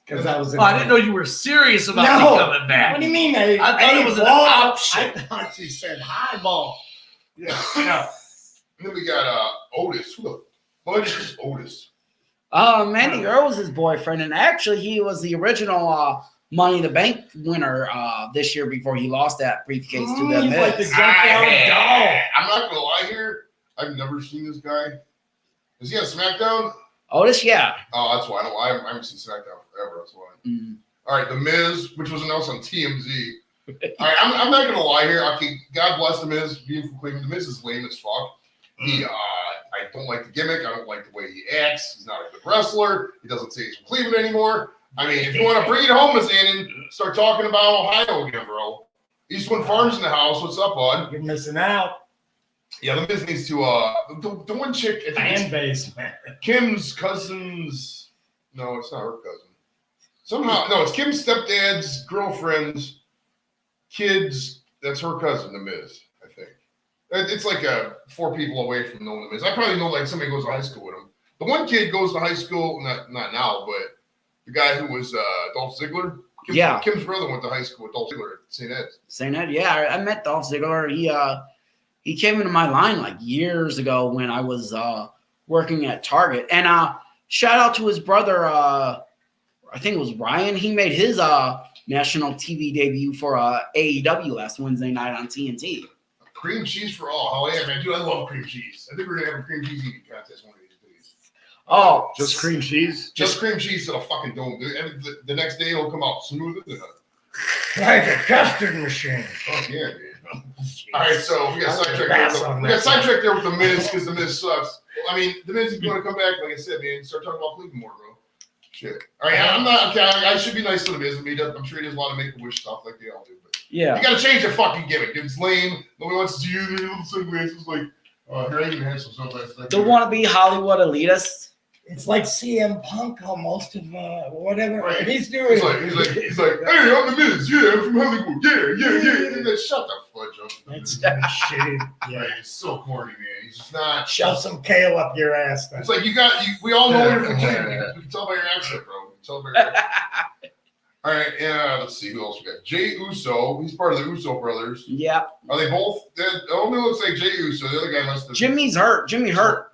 because I was. I didn't know you were serious about me coming back. What do you mean? I thought it was an option. I thought she said highball. Yeah. No. And then we got Otis. Who the fuck is Otis? Mandy Earl was his boyfriend, and actually he was the original Money in the Bank winner this year before he lost that briefcase to them. He's like the jump down doll. I'm not gonna lie here. I've never seen this guy. Is he on SmackDown? Otis, yeah. Oh, that's why I haven't seen SmackDown forever. That's why. Mm. All right, The Miz, which was announced on TMZ. All right, I'm not gonna lie here. Okay, God bless The Miz, being from Cleveland. The Miz is lame as fuck. I don't like the gimmick. I don't like the way he acts. He's not a good wrestler. He doesn't say he's from Cleveland anymore. I mean, if you want to bring it home, Miss Annan, start talking about Ohio again, bro. Eastwood Farms in the house. What's up, bud? You're missing out. Yeah, The Miz needs to. The one chick, I think Fan base, man. Kim's cousin's. No, it's not her cousin. Somehow, no, it's Kim's stepdad's girlfriend's kids. That's her cousin, The Miz. I think. It's like 4 people away from knowing The Miz. I probably know like somebody goes to high school with him. The one kid goes to high school, not now, but the guy who was Dolph Ziggler. Kim's brother went to high school with Dolph Ziggler at St. Ed's. St. Ed, yeah. I met Dolph Ziggler. He came into my line like years ago when I was working at Target. And shout out to his brother, I think it was Ryan. He made his national TV debut for AEW last Wednesday night on TNT. Cream cheese for all. Hell yeah, man. Dude, I love cream cheese. I think we're going to have a cream cheese eating contest one of these days. Oh. Just cream cheese? Just cream cheese to the fucking dome. And the next day it'll come out smoother than Like a custard machine. Fuck yeah, dude. All right, so we got sidetracked there with the Miz because the Miz sucks. I mean, the Miz is going to come back, like I said, man. Start talking about Cleveland more, bro. Shit. All right, I'm not. Okay, I should be nice to the Miz. I'm sure he does a lot of Make-A-Wish stuff like they all do, but Yeah. you got to change the fucking gimmick, dude. It's lame. Nobody wants to see you. Their little sunglasses, like, here I even had some sunglasses. The wannabe Hollywood elitist. It's like CM Punk almost of whatever Right. he's doing. He's like, hey, I'm the Miz. Yeah, I'm from Hollywood. Yeah. And then shut the fudge up. That's shitty. Yeah, he's so corny, man. He's just not. Shove some kale up your ass. Then. It's like we all know you're from Cleveland. We can tell by your accent, bro. We can tell by your accent. All right, let's see who else we got. Jey Uso. He's part of the Uso brothers. Yeah. Are they both? It only looks like Jey Uso. The other guy must have. Jimmy hurt.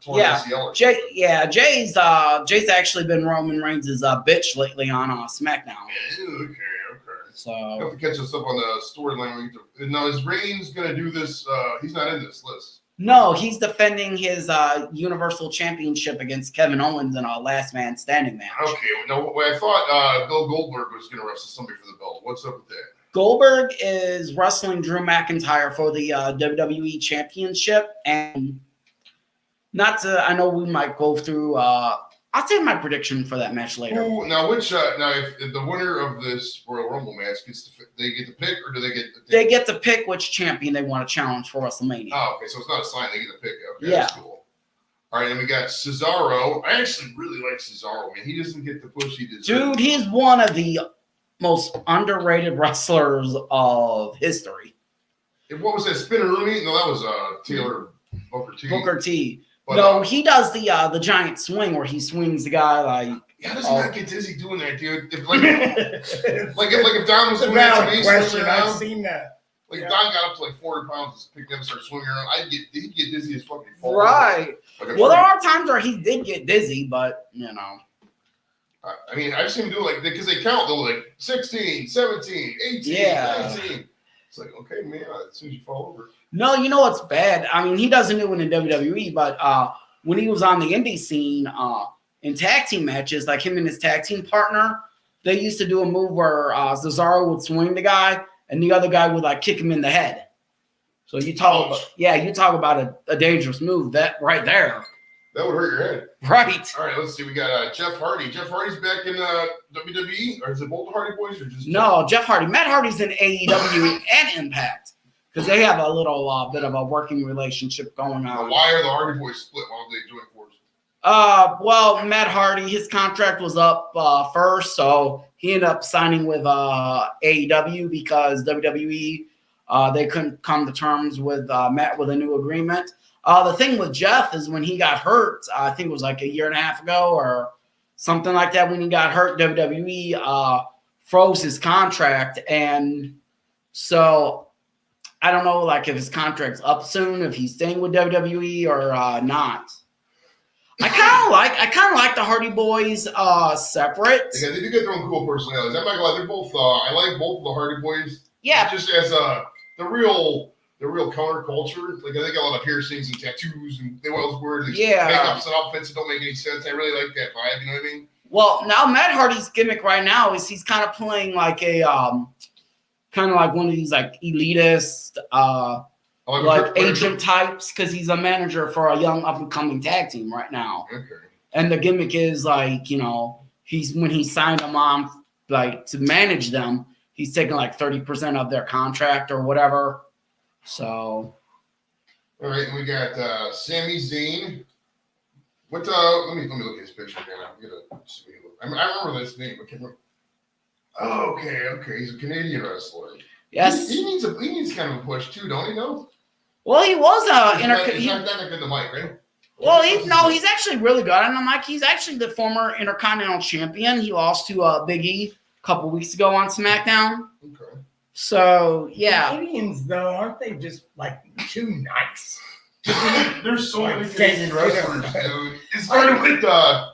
torn Yeah. ACL or Jay's actually been Roman Reigns' bitch lately on SmackDown. Okay. So You have to catch us up on the storyline. Now, is Reigns going to do this? He's not in this list. no, he's defending his Universal Championship against Kevin Owens in a last man standing match. Okay. No, I thought Bill Goldberg was going to wrestle somebody for the belt. What's up with that? Goldberg is wrestling Drew McIntyre for the WWE Championship, and I know we might go through. I'll say my prediction for that match later. Now, if the winner of this Royal Rumble match they get to pick, or do they get? They get to pick which champion they want to challenge for WrestleMania. Oh, okay. So it's not a sign; they get to pick. Okay, Yeah. That's cool. All right, and we got Cesaro. I actually really like Cesaro, man. He doesn't get the push he deserves. Dude, he's one of the most underrated wrestlers of history. What was that, Spinneroonie? No, that was Taylor Booker T. Booker T. But, No, he does the giant swing where he swings the guy like. Yeah, does he not get dizzy doing that, dude? If if Don was doing that to me, question. swinging I've around, seen that. like if Don got up to like 400 pounds and picked him and started swinging around, he'd get dizzy as fucking fall. Right. Like a Well, there tree. are times where he did get dizzy, but you know. I mean, I've seen him do it because they count. They're like 16, 17, 18, Yeah. 19. It's like, okay, man, as soon as you fall over. No, you know what's bad? I mean, he doesn't do it in WWE, but when he was on the indie scene in tag team matches, like him and his tag team partner, they used to do a move where Cesaro would swing the guy and the other guy would like kick him in the head. So you talk about a dangerous move that right there. That would hurt your head. Right. All right, let's see. We got Jeff Hardy. Jeff Hardy's back in WWE, or is it both the Hardy Boys, or just No, Jeff Hardy. Matt Hardy's in AEW and Impact because they have a little bit of a working relationship going on. Why are the Hardy Boys split? Why don't they join forces? Well, Matt Hardy, his contract was up first, so he ended up signing with AEW because WWE they couldn't come to terms with Matt with a new agreement. The thing with Jeff is when he got hurt, I think it was like a year and a half ago or something like that. When he got hurt, WWE froze his contract, and so I don't know, like if his contract's up soon, if he's staying with WWE or not. I kind of like the Hardy Boys separate. Yeah, they do get their own cool personalities. I'm not gonna lie, they're both. I like both of the Hardy Boys. Yeah, Just as the real counterculture. Like they got a lot of piercings and tattoos, and they always wear these makeups and outfits that don't make any sense. I really like that vibe. You know what I mean? Well, now Matt Hardy's gimmick right now is he's kind of playing like a kind of like one of these like elitist like agent types because he's a manager for a young up and coming tag team right now. Okay. And the gimmick is like, you know, when he signed them on like to manage them, he's taking like 30% of their contract or whatever. So, all right, and we got Sami Zayn. What? Let me look at his picture again. I remember this name. I can't remember. Oh, okay. He's a Canadian wrestler. yes. He needs kind of a push too, don't he? No. Well, he was He's not that good in the mic, right? Well, he's actually really good. And I'm like, he's actually the former Intercontinental Champion. He lost to Big E a couple weeks ago on SmackDown. Okay. So, yeah. Canadians, though, aren't they just like too nice? There's so Like many Canadian wrestlers, dude. It started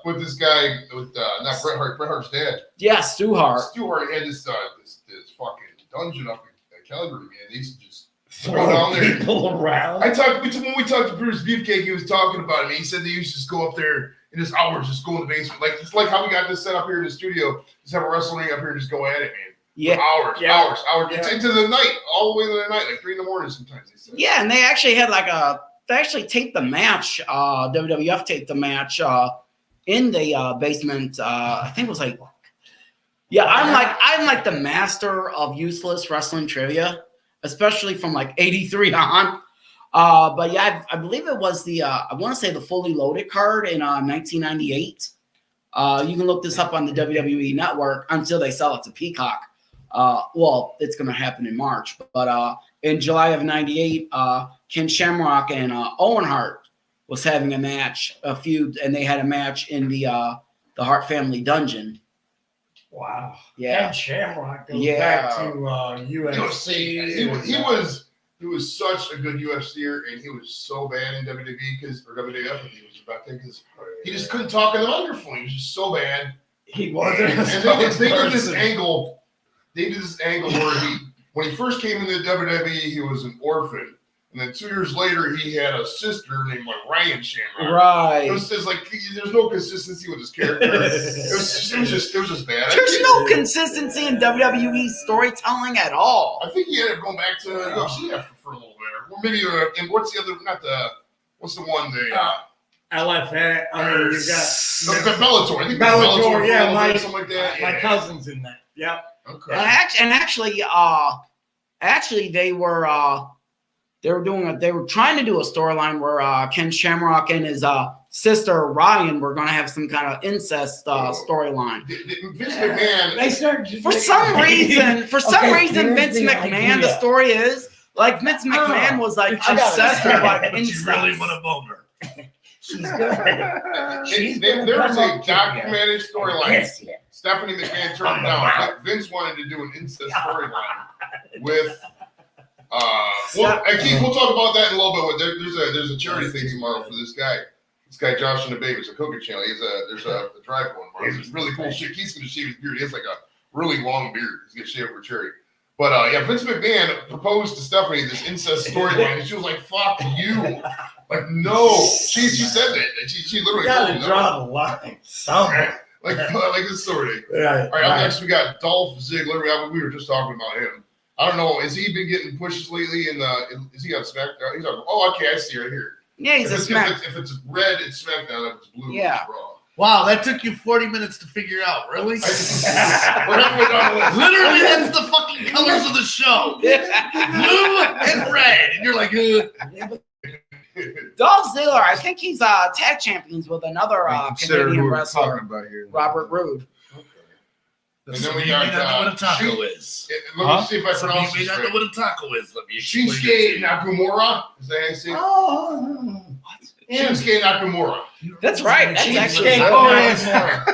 with this guy with not Bret Hart, Bret Hart's dad. Yeah, Stu Hart. Stu Hart had this fucking dungeon up in Calgary, man. They used to just go down there. People around. When we talked to Bruce Beefcake, he was talking about it. Man. He said they used to just go up there in his hours, just go in the basement. Like it's like how we got this set up here in the studio. Just have a wrestling ring up here and just go at it, man. Yeah. Hours. Yeah. It's into the night, all the way to the night, like 3 a.m. sometimes. They say. Yeah, and they actually had they actually taped the match. WWF taped the match in the basement. I think it was like, yeah, I'm like the master of useless wrestling trivia, especially from like '83 on. But yeah, I believe it was I want to say the Fully Loaded card in 1998. You can look this up on the WWE Network until they sell it to Peacock. Well, it's going to happen in March, but in July of '98, Ken Shamrock and Owen Hart was having a feud, and they had a match in the Hart family dungeon. Wow. Yeah. And Shamrock goes Yeah. back to UFC. He was such a good UFCer, and he was so bad in WWE or WWF. I think he was about because he just couldn't talk in the microphone. He was just so bad. He wasn't. And they did this angle. They did this angle where when he first came into WWE, he was an orphan, and then 2 years later, he had a sister named Ryan Shamrock. Right. It was just like there's no consistency with his character. It was just bad. There's no consistency in WWE storytelling at all. I think he ended up going back to UFC after for a little bit, or maybe. And what's the other? What's the one? LFA. I mean, you've got the Bellator. I think Bellator. Yeah, something like that. my cousin's in that. Yep. Okay. And actually, they were trying to do a storyline where Ken Shamrock and his sister Ryan were going to have some kind of incest storyline. Vince McMahon. For some reason, Vince McMahon. The story is like Vince McMahon was like obsessed with like incest. You really want to bone her. She's good. There's a documented storyline. Yes, yeah. Stephanie McMahon turned it down. Vince wanted to do an incest storyline with. We'll talk about that in a little bit. There's a charity thing tomorrow for this guy. This guy Josh and the Baby. It's a cooking channel. There's a drive going tomorrow. It's really cool shit. He's gonna shave his beard. He has like a really long beard. He's gonna shave it for charity. But Vince McMahon proposed to Stephanie this incest storyline, and she was like, "Fuck you." Like, no, she said that. She literally told Gotta him draw the line somewhere. like this sort of. Right. All right, up next we got Dolph Ziggler. We were just talking about him. I don't know. Has he been getting pushes lately? Is he on SmackDown? He's on. Oh, okay, I see right here. Yeah, he's if it's red, it's SmackDown. If it's blue, Yeah. it's Raw. Wow, that took you 40 minutes to figure out. Really? We're halfway down the list. Literally, that's the fucking colors of the show. Blue and red. And you're like, Dolph Ziggler, I think he's tag champions with another Consider Canadian who we're wrestler, talking about here. Robert Roode. And then some we of you may got, not know what a taco is. Let me see if I Some of pronounce you may this not know right. what a taco is. Let me explain it to Shinsuke you. Nakamura. Is that how you say it? Oh. Shinsuke Nakamura. That's right. That's actually Shinsuke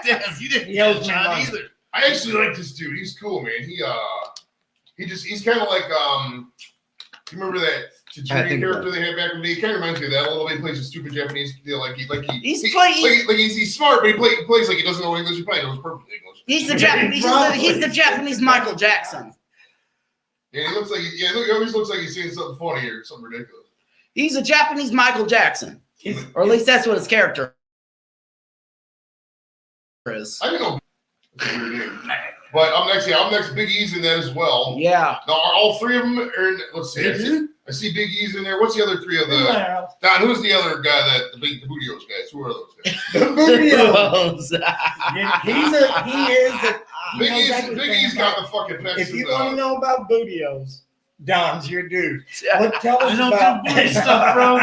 Damn, you didn't He get owes me John money. either. I actually like this dude. He's cool, man. He's kind of like you remember that Tajiri character they had back in the day? He kind of reminds me of that a little bit. He plays a stupid Japanese deal, he's smart, but he plays like he doesn't know English. He probably knows perfect English. He's the Japanese Michael Jackson. Yeah, he looks like he always looks like he's saying something funny or something ridiculous. He's a Japanese Michael Jackson, or at least that's what his character is. I don't know. That's a weird name. But up next, Big E's in that as well. Yeah. Now, are all three of them are in, let's see. I see Big E's in there. What's the other three of the Don? Who's the other guy that the Bootios guys? Who are those guys? Big E's got the fucking pecs. If you want to know about Bootios, Don's your dude. Yeah. Tell us I don't about do booty stuff, bro.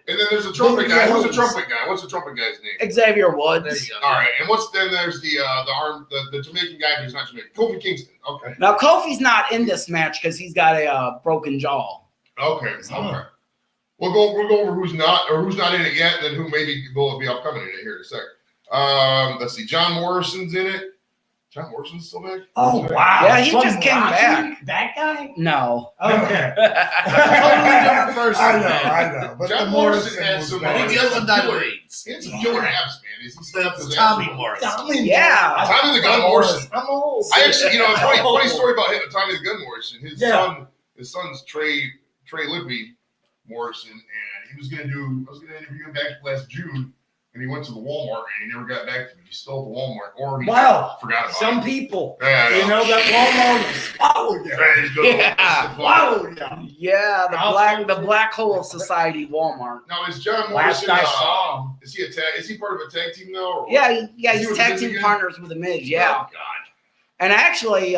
And then there's a trumpet guy. Who's the trumpet guy? What's the trumpet guy's name? Xavier There Woods. you go. All right. And there's the Jamaican guy who's not Jamaican. Kofi Kingston. Okay. Now Kofi's not in this match because he's got a broken jaw. Okay. We'll go over who's not in it yet, and then who maybe will be upcoming in it here in a second. Let's see. John Morrison's in it. John Morrison's still back? Oh, wow. Yeah, he just came back. That guy? No. Okay. Totally different person. I know. But John the Morrison had was some. I think the other one died of AIDS. He had some killer abs, man. He's That's Tommy Morrison. Yeah. Tommy the Gun Morrison. I'm old. I actually, a funny story about him, Tommy the Gun Morrison. His son's Trey Lippy Morrison, and I was gonna interview him back last June, and he went to the Walmart and he never got back to me. He's still at the Walmart, or he Wow. forgot about Some it. people, Yeah, you know, that Walmart is swallow you. Yeah, he's good. Yeah. Swallow you. Yeah, the I'll black hole of society, Walmart. Now is John Last Morrison? I saw him. Is he a tag? Is he part of a tag team now? Or what? Yeah, Is he he's with tag Miz team again? partners with the Miz. Yeah, Oh, God. and actually,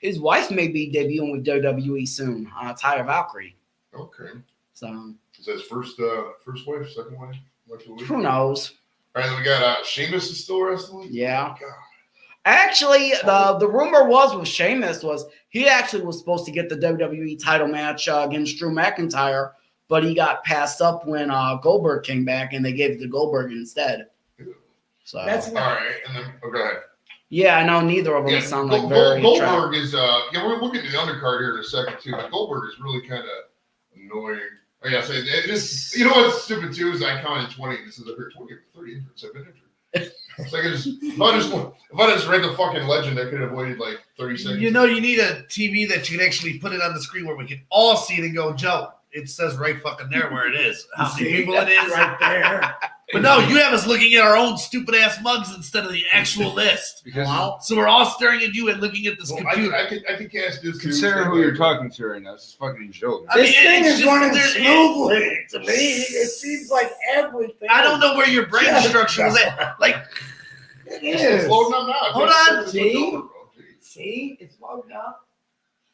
his wife may be debuting with WWE soon. Tyra Valkyrie. Okay. So Is that his first wife, second wife? Wife of the week? who knows? All right, then we got Sheamus is still wrestling. Yeah. God. Actually, the rumor was with Sheamus was he actually was supposed to get the WWE title match against Drew McIntyre, but he got passed up when Goldberg came back, and they gave it to Goldberg instead. Ew. So That's All not. right, and then go ahead. yeah, I know neither of them Yeah, sound like very attractive. Goldberg is we'll get to the undercard here in a second too. But Goldberg is really kind of annoying. Oh yeah, so it is. You know what's stupid too is I counted 20. This is a 20 or 30 injuries. I've been injured. So I could just if I just read the fucking legend, I could have waited like 30 seconds. You know, you need a TV that you can actually put it on the screen where we can all see it and go, Joe, it says right fucking there where it is. How many people it is. Right there. But no, you have us looking at our own stupid ass mugs instead of the actual list. Because So we're all staring at you and looking at this Well, computer. I could cast this. consider who you're talking to right now. It's a fucking joke. I mean, This thing it's is just- running there- smoothly. To me, it seems like everything. I don't know where your brain structure is at. Like, It It's is. loading up now. Hold It's on, starting to switch see? over, bro. Jeez. See, it's loaded up.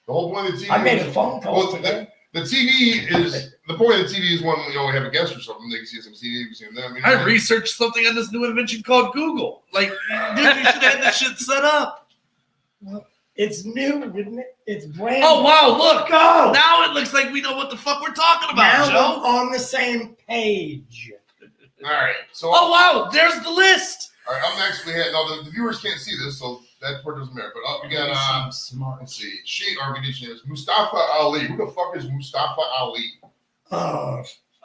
The whole point of the TV. I made a phone call Well, today. the TV is the point of the TV is when we have a guest or something. They can see some TV, we can see them. You know, I researched something on this new invention called Google. Like, dude, you should have this shit set up. It's new, isn't it? It's brand Oh, wow, look. Go. Now it looks like we know what the fuck we're talking about, Now Joe. we're on the same page. All right. So Oh, wow, there's the list. all right, up next we had the viewers can't see this, so that part doesn't matter. But up we got Some smart. let's see, RVD's name is Mustafa Ali. Who the fuck is Mustafa Ali?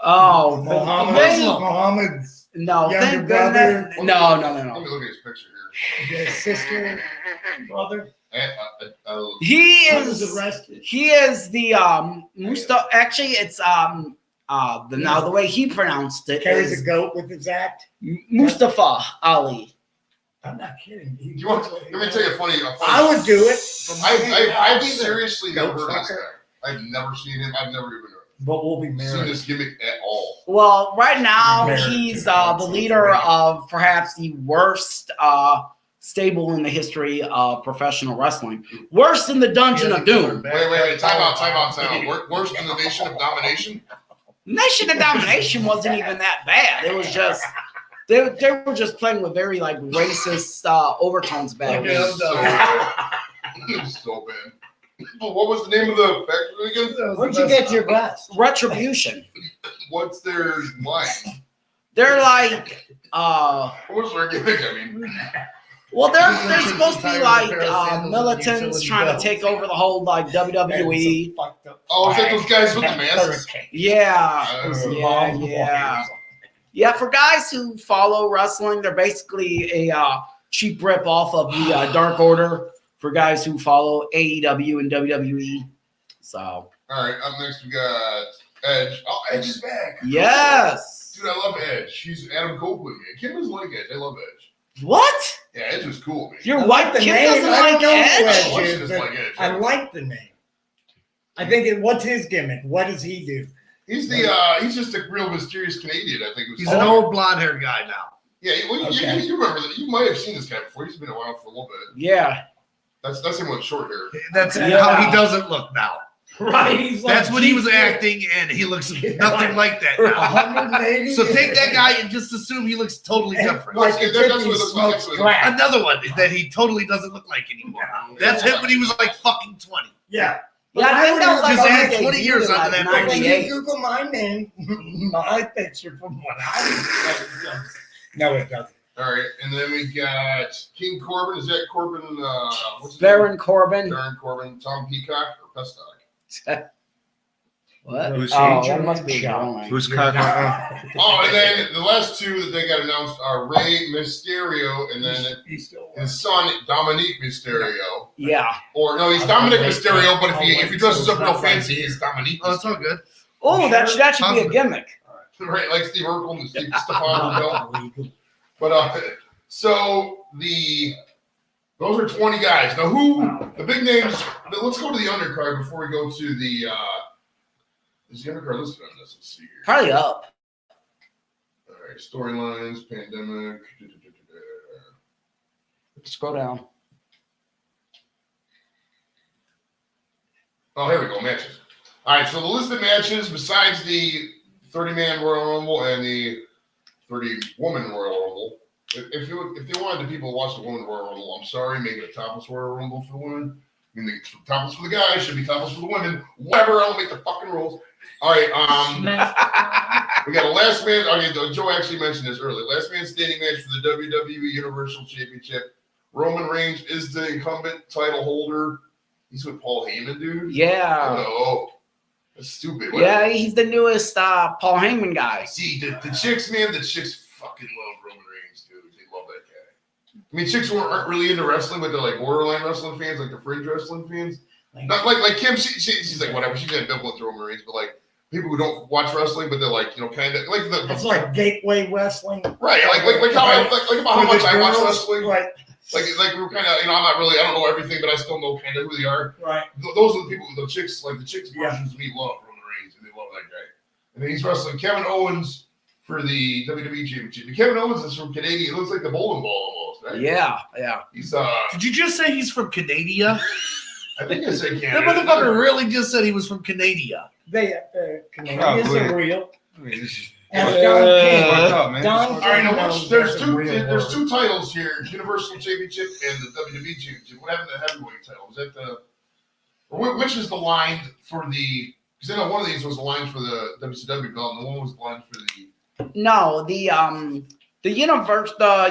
Oh, Muhammad's no, younger thank brother. goodness. No. Let me look at his picture here. his sister, brother. He He was is. arrested. He is the Mustafa. Actually, it's now the way he pronounced it Carries is a goat with his act. Mustafa Ali. I'm not kidding. Do you want? Let me tell you a funny. I would do it. I've seriously Goat never heard of this fucker. guy. I've never seen him. I've never even But we'll be seen married. this gimmick at all. Well, right now Married he's to the leader of perhaps the worst stable in the history of professional wrestling. Worse than the Dungeon of Doom. Wait. Time out. Worse than the Nation of Domination. Nation of Domination wasn't even that bad. It was just they were just playing with very like racist overtones back It then. was so bad. It was so bad. But what was the name of the factory again? Where'd you get your glass? Retribution. What's their line? They're like What was their gimmick? I mean, well, they're supposed to be like militants trying to take over the whole like WWE. oh, is that those guys with the masks? Yeah. For guys who follow wrestling, they're basically a cheap rip off of the Dark Order for guys who follow AEW and WWE. So, All right, up next we got Edge. Oh, Edge is back. yes. Dude, I love Edge. He's Adam Copeland. Man. Kim doesn't like Edge. I love Edge. What? Yeah, Edge is cool, man. Your I wife like the Kim name. doesn't I don't like know who Edge? Edge She is, doesn't but like Edge. I like the name. I think what's his gimmick? What does he do? He's he's just a real mysterious Canadian. I think it was. He's an old blonde-haired guy now. Yeah, well, Okay. you remember that? You might have seen this guy before. He's been around for a little bit. Yeah. That's him with short hair. That's Yeah. how he doesn't look now. Right. He's like, That's when he was acting, and he looks nothing like that now. 180. So take that guy and just assume he looks totally different. Like That's a what it chicken looks like. smokes crack. Another one that he totally doesn't look like anymore. That's him when he was like fucking 20. Yeah. Yeah, I think that was like Just on add the 20 years debut in, onto like, that When you 98. Google my name, my picture from when I was no, it doesn't. All right, and then we got King Corbin. Is that Corbin? What's his Baron name? Corbin. Baron Corbin. Tom Peacock or Pestock? What? Who's Oh, he? that must be wrong. Who's cock? Oh, and then the last two that they got announced are Rey Mysterio and then He's still his son Dominique Mysterio. Yeah. Or no, he's Dominic Mysterio, but if he dresses up real fancy, he's Dominique. Oh, it's all Mysterio. good. Oh, that should be a gimmick. right? Like Steve Urkel and Steve Stefano. But so those are 20 guys. Now, who the big names? Let's go to the undercard before we go to the. Is the undercard listed on this? Let's see here. Probably up. All right, storylines, pandemic. Scroll down. Oh, here we go. Matches. All right, so the list of matches besides the 30-man Royal Rumble and the 30-woman Royal Rumble. If they wanted the people to watch the women Royal Rumble, I'm sorry, make it a topless Royal Rumble for the women. I mean, the topless for the guys should be topless for the women. Whatever, I'll make the fucking rules. All right, we got a last man. Okay, Joe actually mentioned this earlier. Last man standing match for the WWE Universal Championship. Roman Reigns is the incumbent title holder. He's with Paul Heyman, dude. Yeah. No, that's stupid. Yeah, he's the newest Paul Heyman guy. See, the chicks, man, the chicks fucking love Roman Reigns, dude. They love that guy. I mean, chicks who aren't really into wrestling, but they're like borderline wrestling fans, like the fringe wrestling fans. Not like Kim. She's like whatever. She's gonna double into Roman Reigns, but like people who don't watch wrestling, but they're like kind of like the. It's like gateway wrestling, right? Like how about how much I watch wrestling. Right. Like we're kind of I'm not really I don't know everything, but I still know kind of who they are. Right. Those are the people, the chicks versions of me love Roman Reigns, and they love that guy. And then he's wrestling Kevin Owens for the WWE Championship. And Kevin Owens is from Canada. He looks like the bowling ball almost, right? Yeah. He's Did you just say he's from Canada? I think I said That Canada. motherfucker really just said he was from Canada. Canadians are real. I mean, this is And fucked up, man. Don All right, now knows there's that's a real there's word. two titles here: Universal Championship and the WWE Championship. What happened to the heavyweight title? Was that the or which is the line for the? Because I know one of these was the line for the WCW belt, and the one was the line for the. No, the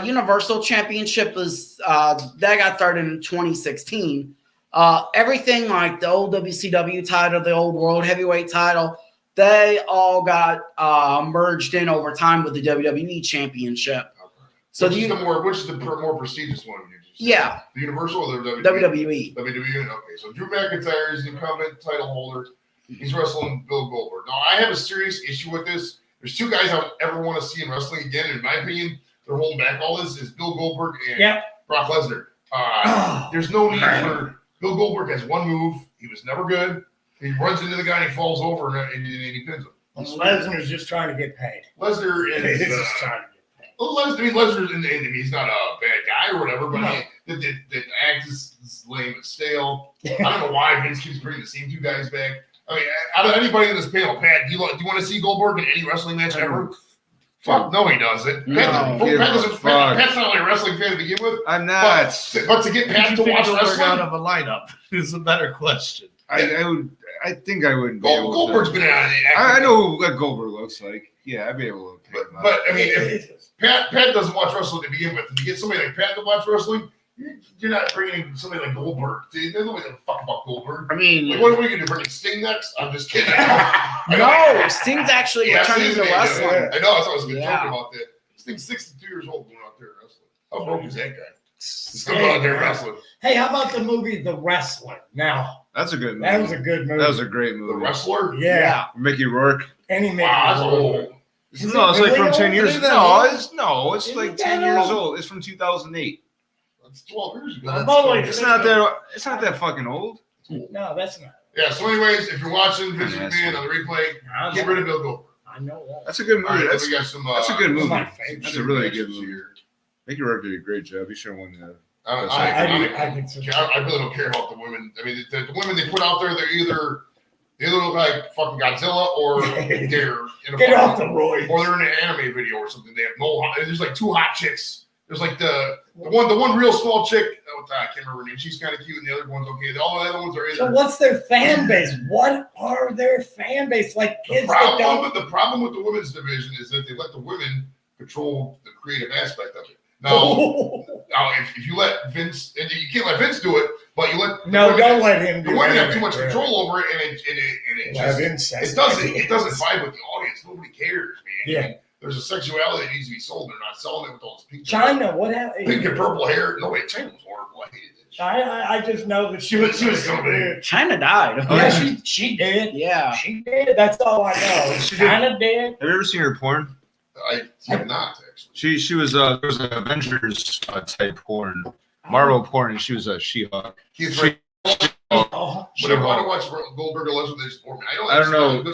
Universal Championship was that got started in 2016. Everything like the old WCW title, the old World Heavyweight title, they all got merged in over time with the WWE Championship. So which is the more prestigious one? Yeah, the Universal or the WWE. WWE. Okay, so Drew McIntyre is the incumbent title holder. He's wrestling Bill Goldberg. Now, I have a serious issue with this. There's two guys I don't ever want to see in wrestling again. In my opinion, they're holding back all this is Bill Goldberg and Brock Lesnar. There's no need for Bill Goldberg has one move. He was never good. He runs into the guy and he falls over and he pins him. Lesnar's just trying to get paid. Lesnar is He's just trying to get paid. well, Lesnar's he's not a bad guy or whatever, but the act is lame and stale. I don't know why Vince keeps bringing the same two guys back. I mean, out of anybody in this panel, Pat, do you want to see Goldberg in any wrestling match ever? Fuck, no, he doesn't. Pat's not only a wrestling fan to begin with. I'm not. But to get Pat to watch wrestling out of a lineup is a better question. I think I would. Goldberg's been out. I know what Goldberg looks like. Yeah, I'd be able to pick him up. But I mean, if Pat doesn't watch wrestling to begin with, if you get somebody like Pat to watch wrestling, you're not bringing somebody like Goldberg. There's nobody that fuck about Goldberg. I mean, like, what are we going to do? Bring Sting next? I'm just kidding. No, Sting's actually returning to wrestling. I know. I was going to joke about that. Sting's 62 years old going out there wrestling. How broke is that guy? He's still out there wrestling. Hey, how about the movie The Wrestler? Now, that's a good movie. that was a good movie. That was a great movie. The Wrestler? Yeah. Mickey Rourke. Any Mickey Wow, Rourke. that's Is No, it's it like really from 10 old? years. Is it that old? It's Is like it 10 that years old? old. It's from 2008. That's 12 years ago. That's Oh, wait, It's not that fucking old. No, that's not. Yeah, so anyways, if you're watching Vince McMahon on the replay, get rid of Bill Goldberg. I know that. That's a good movie. All right, That's we got some. a good movie. my favorite. That's a really good movie. Mickey Rourke did a great job. He should have won the. I really don't care about the women. I mean, the women they put out there, they either look like fucking Godzilla or they're in a Get off the roid. or they're in an anime video or something. They have no. There's like two hot chicks. There's like the one real small chick. I can't remember her name. She's kind of cute, and the other one's okay. All the other ones are either. So what's their fan base? What are their fan base? Like kids that don't. The problem with the women's division is that they let the women control the creative aspect of it. Now, if you let Vince, and you can't let Vince do it, but you let No, don't let him do the it. women have too much control over it, and it doesn't vibe with the audience. Nobody cares, man. Yeah. There's a sexuality that needs to be sold. They're not selling it with all this pink. China, what happened? Pink and purple hair. No way, China was horrible. I hated I just know that she was coming. China died. Oh, Yeah, she did. Yeah. She did. That's all I know. She kind of did. Have you ever seen her porn? I have not actually. She was there was an Avengers type porn, Marvel porn, and she was a She-Hulk. Keith Ray. Oh, But I want to watch Goldberg or Lesnar. They just for me. I don't know.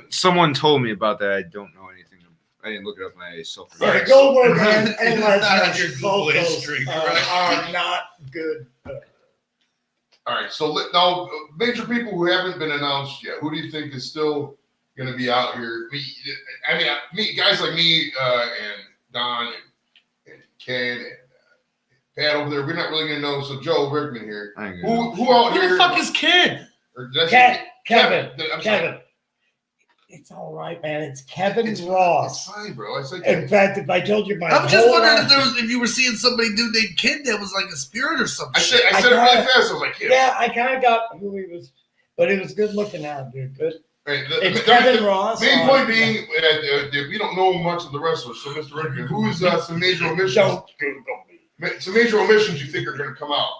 Someone told me about that. I don't know anything. I didn't look it up myself. yeah, Goldberg and It's not on Lesnar your Google both those, history, correct? are not good. All right. So now, major people who haven't been announced yet. Who do you think is still going to be out here? Me, guys like me and Don and Ken and Pat over there. We're not really going to know. So Joe Rickman here. Who out Who here? the fuck is Kid? Or did I say- Kevin. I'm sorry. Kevin. It's all right, man. It's Kevin Ross. It's fine, bro. I said In fact, if I told you my I'm just whole wondering life- if you were seeing somebody named Kid that was like a spirit or something. I said it really fast. I was like, Yeah, I kind of got who he was, but it was good looking out, dude. Good. Hey, It's Kevin Ross. Main point being, we don't know much of the wrestlers. So, Mr. Rickman, who's some major omissions? Don't Google me. Some major omissions you think are going to come out?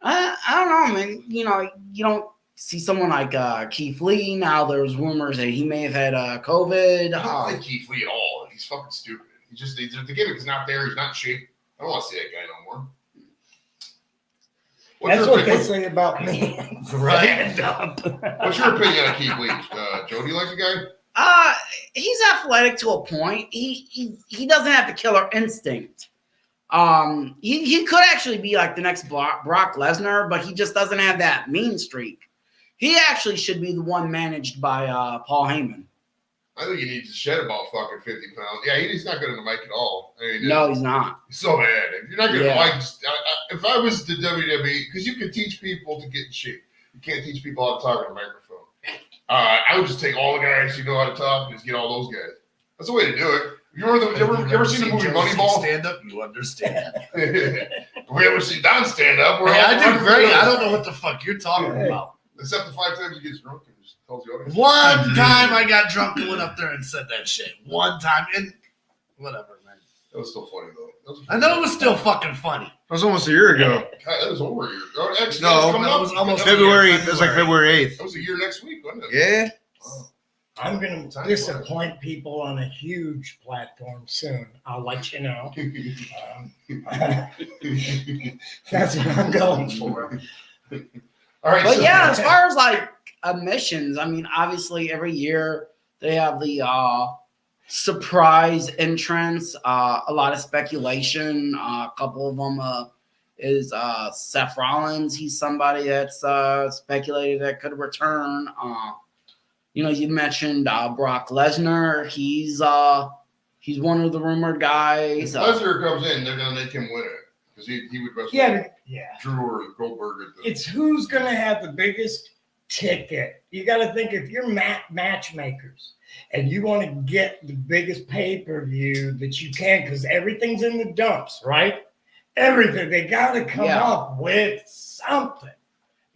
I don't know, man. You don't see someone like Keith Lee. Now there's rumors that he may have had COVID. I don't like Keith Lee at all. He's fucking stupid. The gimmick is not there. He's not in shape. I don't want to see that guy no more. That's what they say about me. Right. What's your opinion on Keith Lee? Joe, do you like the guy? He's athletic to a point. He doesn't have the killer instinct. He could actually be like the next Brock Lesnar, but he just doesn't have that mean streak. He actually should be the one managed by Paul Heyman. I think he needs to shed about fucking 50 pounds. Yeah, he's not good in the mic at all. I mean, No, he's not. he's so bad. If you're not good Yeah. at the mic, if I was the WWE, because you can teach people to get in shape. You can't teach people how to talk on a microphone. I would just take all the guys who know how to talk and just get all those guys. That's the way to do it. You ever seen the movie Moneyball? Stand up, you understand. If we ever see Don stand up, Hey, I do great. I don't know what the fuck you're talking about. Except the 5 times he gets drunk and just tells the audience. One time I got drunk and went up there and said that shit. One time. And whatever, man. That was still funny though. I know it was still fucking funny. That was almost a year ago. God, that was over a year. Oh, actually, No, it's coming that up. was almost February. It was like February 8th. That was a year next week, wasn't it? Yeah. Wow. I'm going to disappoint people on a huge platform soon. I'll let you know. That's what I'm going for. All right. But so, yeah, as far as like admissions, I mean, obviously every year they have the surprise entrance. A lot of speculation. A couple of them is Seth Rollins. He's somebody that's speculated that could return. You mentioned Brock Lesnar. He's one of the rumored guys. if Lesnar comes in, they're gonna make him win it because he would wrestle Yeah. Drew or Goldberg at the. It's who's going to have the biggest ticket. You got to think if you're matchmakers and you want to get the biggest pay-per-view that you can, because everything's in the dumps, right? Everything. They got to come up with something.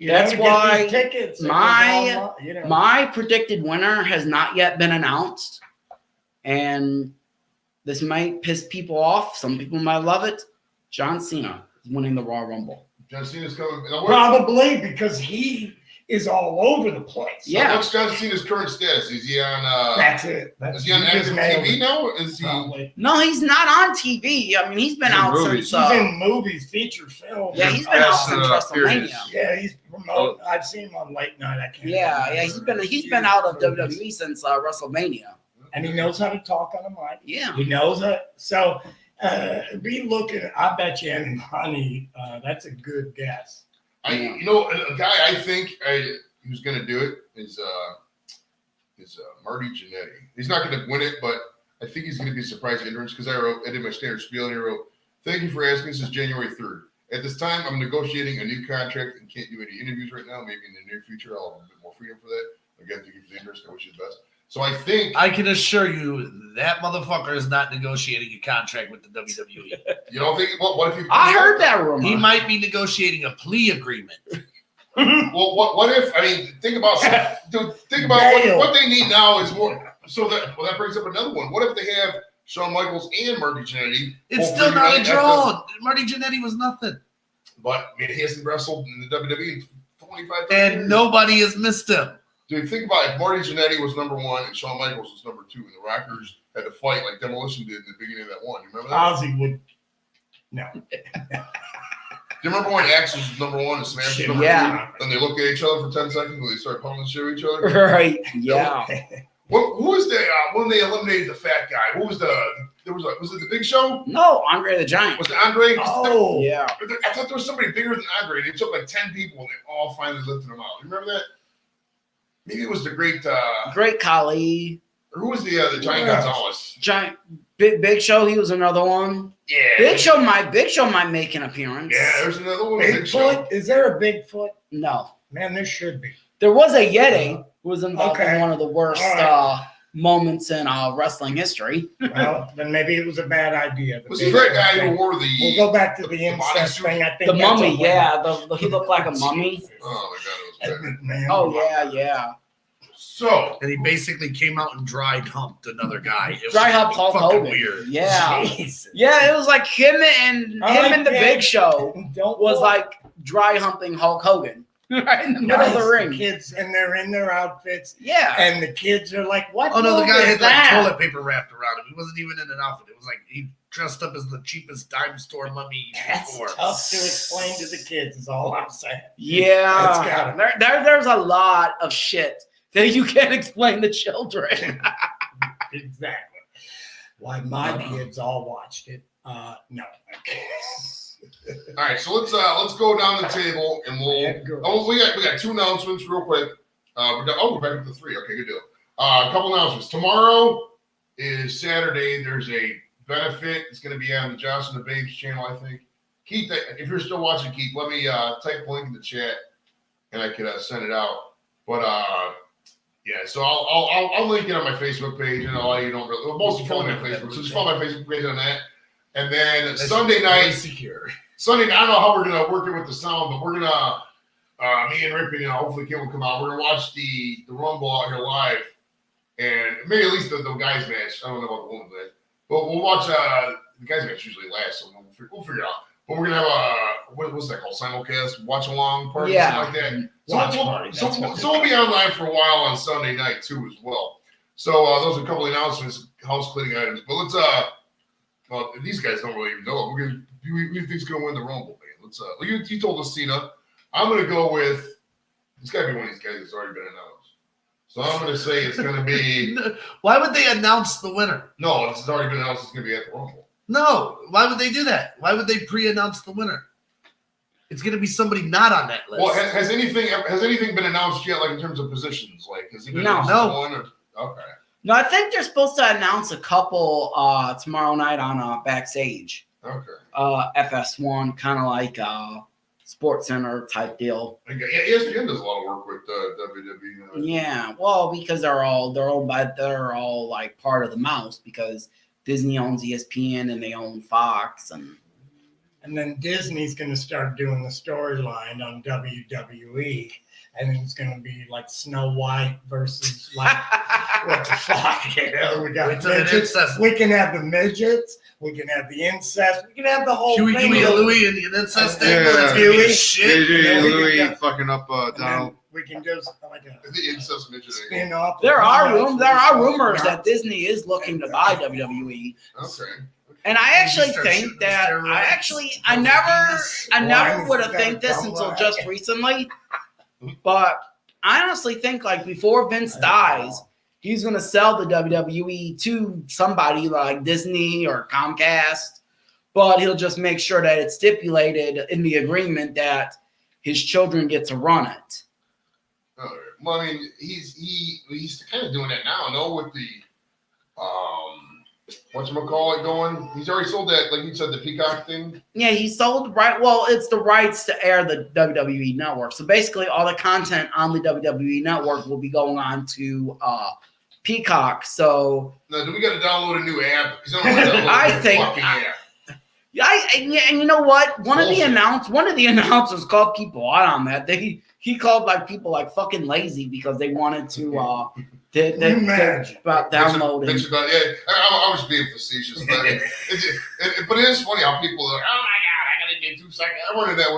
That's to get why these tickets. my predicted winner has not yet been announced, and this might piss people off. Some people might love it. John Cena is winning the Royal Rumble. John Cena's coming. Probably because he is all over the place. Yeah. What's John Cena's current status? Is he on? That's it. Is he on active TV now? Is he? Probably. No, he's not on TV. I mean, he's been He's in out movies. since. He's in movies, feature films. Yeah, he's been out Fast since and WrestleMania. Furious. Yeah, he's promoting. I've seen him on late night. I can't. Yeah, remember. he's been out of WWE since WrestleMania. And he knows how to talk on the mic. Yeah. He knows it. So be looking. I bet you any money. That's a good guess. A guy I think who's going to do it is Marty Jannetty. He's not going to win it, but I think he's going to be a surprise entrance because I did my standard spiel and I wrote, "Thank you for asking. This is January 3rd. At this time, I'm negotiating a new contract and can't do any interviews right now. Maybe in the near future, I'll have a bit more freedom for that. Again, thank you for the interest. I wish you the best." So I think I can assure you that motherfucker is not negotiating a contract with the WWE. you don't think. What if he? I heard that rumor. He might be negotiating a plea agreement. Well, what if? I mean, think about what they need now is more. So that brings up another one. What if they have Shawn Michaels and Marty Jannetty? It's both still not a reunite draw. Marty Jannetty was nothing. But I mean, he hasn't wrestled in the WWE in 25 years. And nobody has missed him. Dude, think about it. If Marty Jannetty was number 1 and Shawn Michaels was number 2, and the Rockers had to fight like Demolition did in the beginning of that one. You remember that? Ozzy would. No. Do you remember when Axel was number 1 and Smash was number 2? Yeah. Then they looked at each other for 10 seconds and they started pulling the shit at each other? Right. Yeah. Who was the when they eliminated the fat guy? Who was was it the Big Show? No, Andre the Giant. Was it Andre? Oh. Yeah. I thought there was somebody bigger than Andre. They took like 10 people and they all finally lifted him out. You remember that? Maybe it was the great Great Khali. or who was the Giant Yeah. Gonzalez? Giant Big Show, he was another one. Yeah. Big Show might make an appearance. Yeah, there's another one. Big Show. Bigfoot? Is there a Bigfoot? No. Man, there should be. There was a Yeti who was involved in Okay. one of the worst All right. moments in wrestling history. Well, then maybe it was a bad idea. Was the great guy who wore the We'll go back to the the incest bodysuit? thing. I think The that's mummy, a- yeah. He looked like a mummy. Oh my god, it was bad. Man, Oh, yeah. So And he basically came out and dry humped another guy. It was Dry Hump Hulk fucking Hogan. weird. Yeah. Jesus. Yeah, it was like him and the Okay. Big Show Don't was look. like dry humping Hulk Hogan right in the middle of the Nice. ring. Kids, and they're in their outfits, Yeah. and the kids are like, "What?" Oh no, the move guy is had that? like toilet paper wrapped around him. He wasn't even in an outfit. It was like he dressed up as the cheapest dime store mummy That's before. tough to explain to the kids. Is all I'm saying. Yeah. That's gotta- There's a lot of shit that you can't explain to children. Exactly. Why my kids all watched it? No. all right, so let's go down the table and we got 2 announcements real quick. We're back up to 3. Okay, good deal. A couple announcements. Tomorrow is Saturday. There's a benefit. It's going to be on the Johnson and Babes channel, I think. Keith, if you're still watching, Keith, let me type a link in the chat and I can send it out. But yeah, so I'll link it on my Facebook page, and a lot of you don't really. Well, most of you follow me on Facebook, so just follow my Facebook page on that. And then Sunday night, Secure. I don't know how we're gonna work it with the sound, but we're gonna me and Rick, hopefully Kim will come out. We're gonna watch the Rumble out here live, and maybe at least the guys match. I don't know about the women's match, but we'll watch the guys match usually last, so we'll figure it out. But we're gonna have what's that called? Simulcast, watch along party, something like that. So we'll be online for a while on Sunday night too as well. So those are a couple of announcements, house cleaning items. But let's well, these guys don't really even know. We think he's gonna win the Rumble, man. Let's you told us Cena. I'm gonna go with it's gotta be one of these guys that's already been announced. So I'm gonna say it's gonna be Why would they announce the winner? no, it's already been announced it's gonna be at the Rumble. No. Why would they do that? Why would they pre-announce the winner? It's going to be somebody not on that list. Well, has anything been announced yet? Like in terms of positions, like has he been No. announced one? Or, okay. No, I think they're supposed to announce a couple tomorrow night on Backstage. Okay. FS1, kind of like Sports Center type deal. Yeah, ESPN does a lot of work with WWE. Yeah, well, because they're all like part of the mouse because Disney owns ESPN and they own Fox And then Disney's going to start doing the storyline on WWE, and it's going to be like Snow White versus like what the fuck? You know, we got Wait till the midgets. incest. We can have the midgets. We can have the incest. We can have the whole Huey, thing. Dewey, and Louie, and the incest thing. Yeah. It's going to be Huey. shit. Yeah, we Louis can- fucking up And Donald. then we can do like a The incest midget. spin off. There are rumors that Disney is looking to buy WWE. Okay. And I actually Start think shooting that steroids. I Why never is would have that think this come until on? just recently. But I honestly think like before Vince dies, he's gonna sell the WWE to somebody like Disney or Comcast. But he'll just make sure that it's stipulated in the agreement that his children get to run it. All right. Well, I mean, he's kind of doing that now. No, with the whatchamacallit going. He's already sold that, like you said, the Peacock thing. Yeah, he sold right. Well, it's the rights to air the WWE Network. So basically, all the content on the WWE Network will be going on to Peacock. So Now, do we got to download a new app? 'Cause I don't want to download I a think- fucking app. and you know what? One of the Bullshit. announcers called people out on that. He called like people like fucking lazy because they wanted to Imagine. about downloading. Bitch about, yeah, I was being facetious, but but it is funny how people are like, oh my god, I got to take you 2 seconds. I wanted that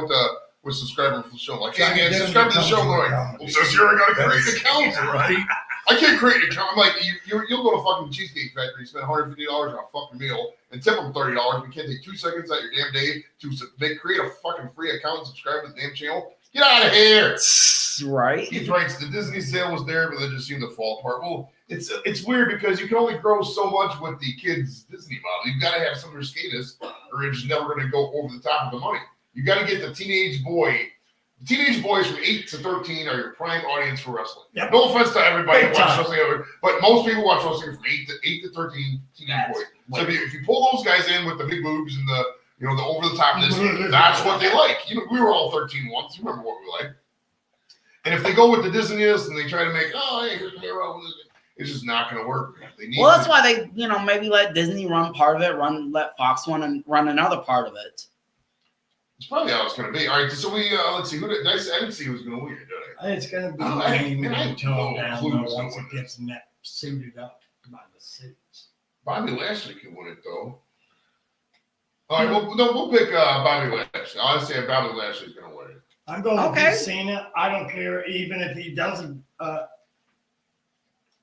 with subscribers for the show. Like, Trying hey to man, get subscribe to the them show. to I'm come like, to a comedy. well, you're gonna create an account, right? I can't create an account. I'm like, you'll go to fucking Cheesecake Factory, spend $150 on a fucking meal, and tip them $30. You can't take 2 seconds out of your damn day to create a fucking free account and subscribe to the damn channel. Get out of here. Right. Keith writes, the Disney sale was there, but they just seemed to fall apart. Well, it's weird because you can only grow so much with the kids' Disney model. You've got to have some of their skaters, or it's never going to go over the top of the money. You got to get the teenage boy. The teenage boys from 8 to 13 are your prime audience for wrestling. Yep. No offense to everybody who Big watches time. wrestling, but most people watch wrestling from 8 to 13 teenage boys. So if you pull those guys in with the big boobs and the the over the topness, that's what they like. We were all 13 once. You remember what we liked. And if they go with the Disneyness and they try to make, hey, here's the hero, it's just not going to work. Well, that's why they, maybe let Disney run part of it, let Fox run another part of it. It's probably how it's going to be. All right, so we let's see. Who did I didn't see who's going to win, did I? It's going to be I toned down clues once on it gets suited up by the suits. Bobby Lashley can win it though. All right, we'll pick Bobby Lashley. I'll say Bobby Lashley's going to win it. I'm going Okay. with Cena. I don't care even if he doesn't.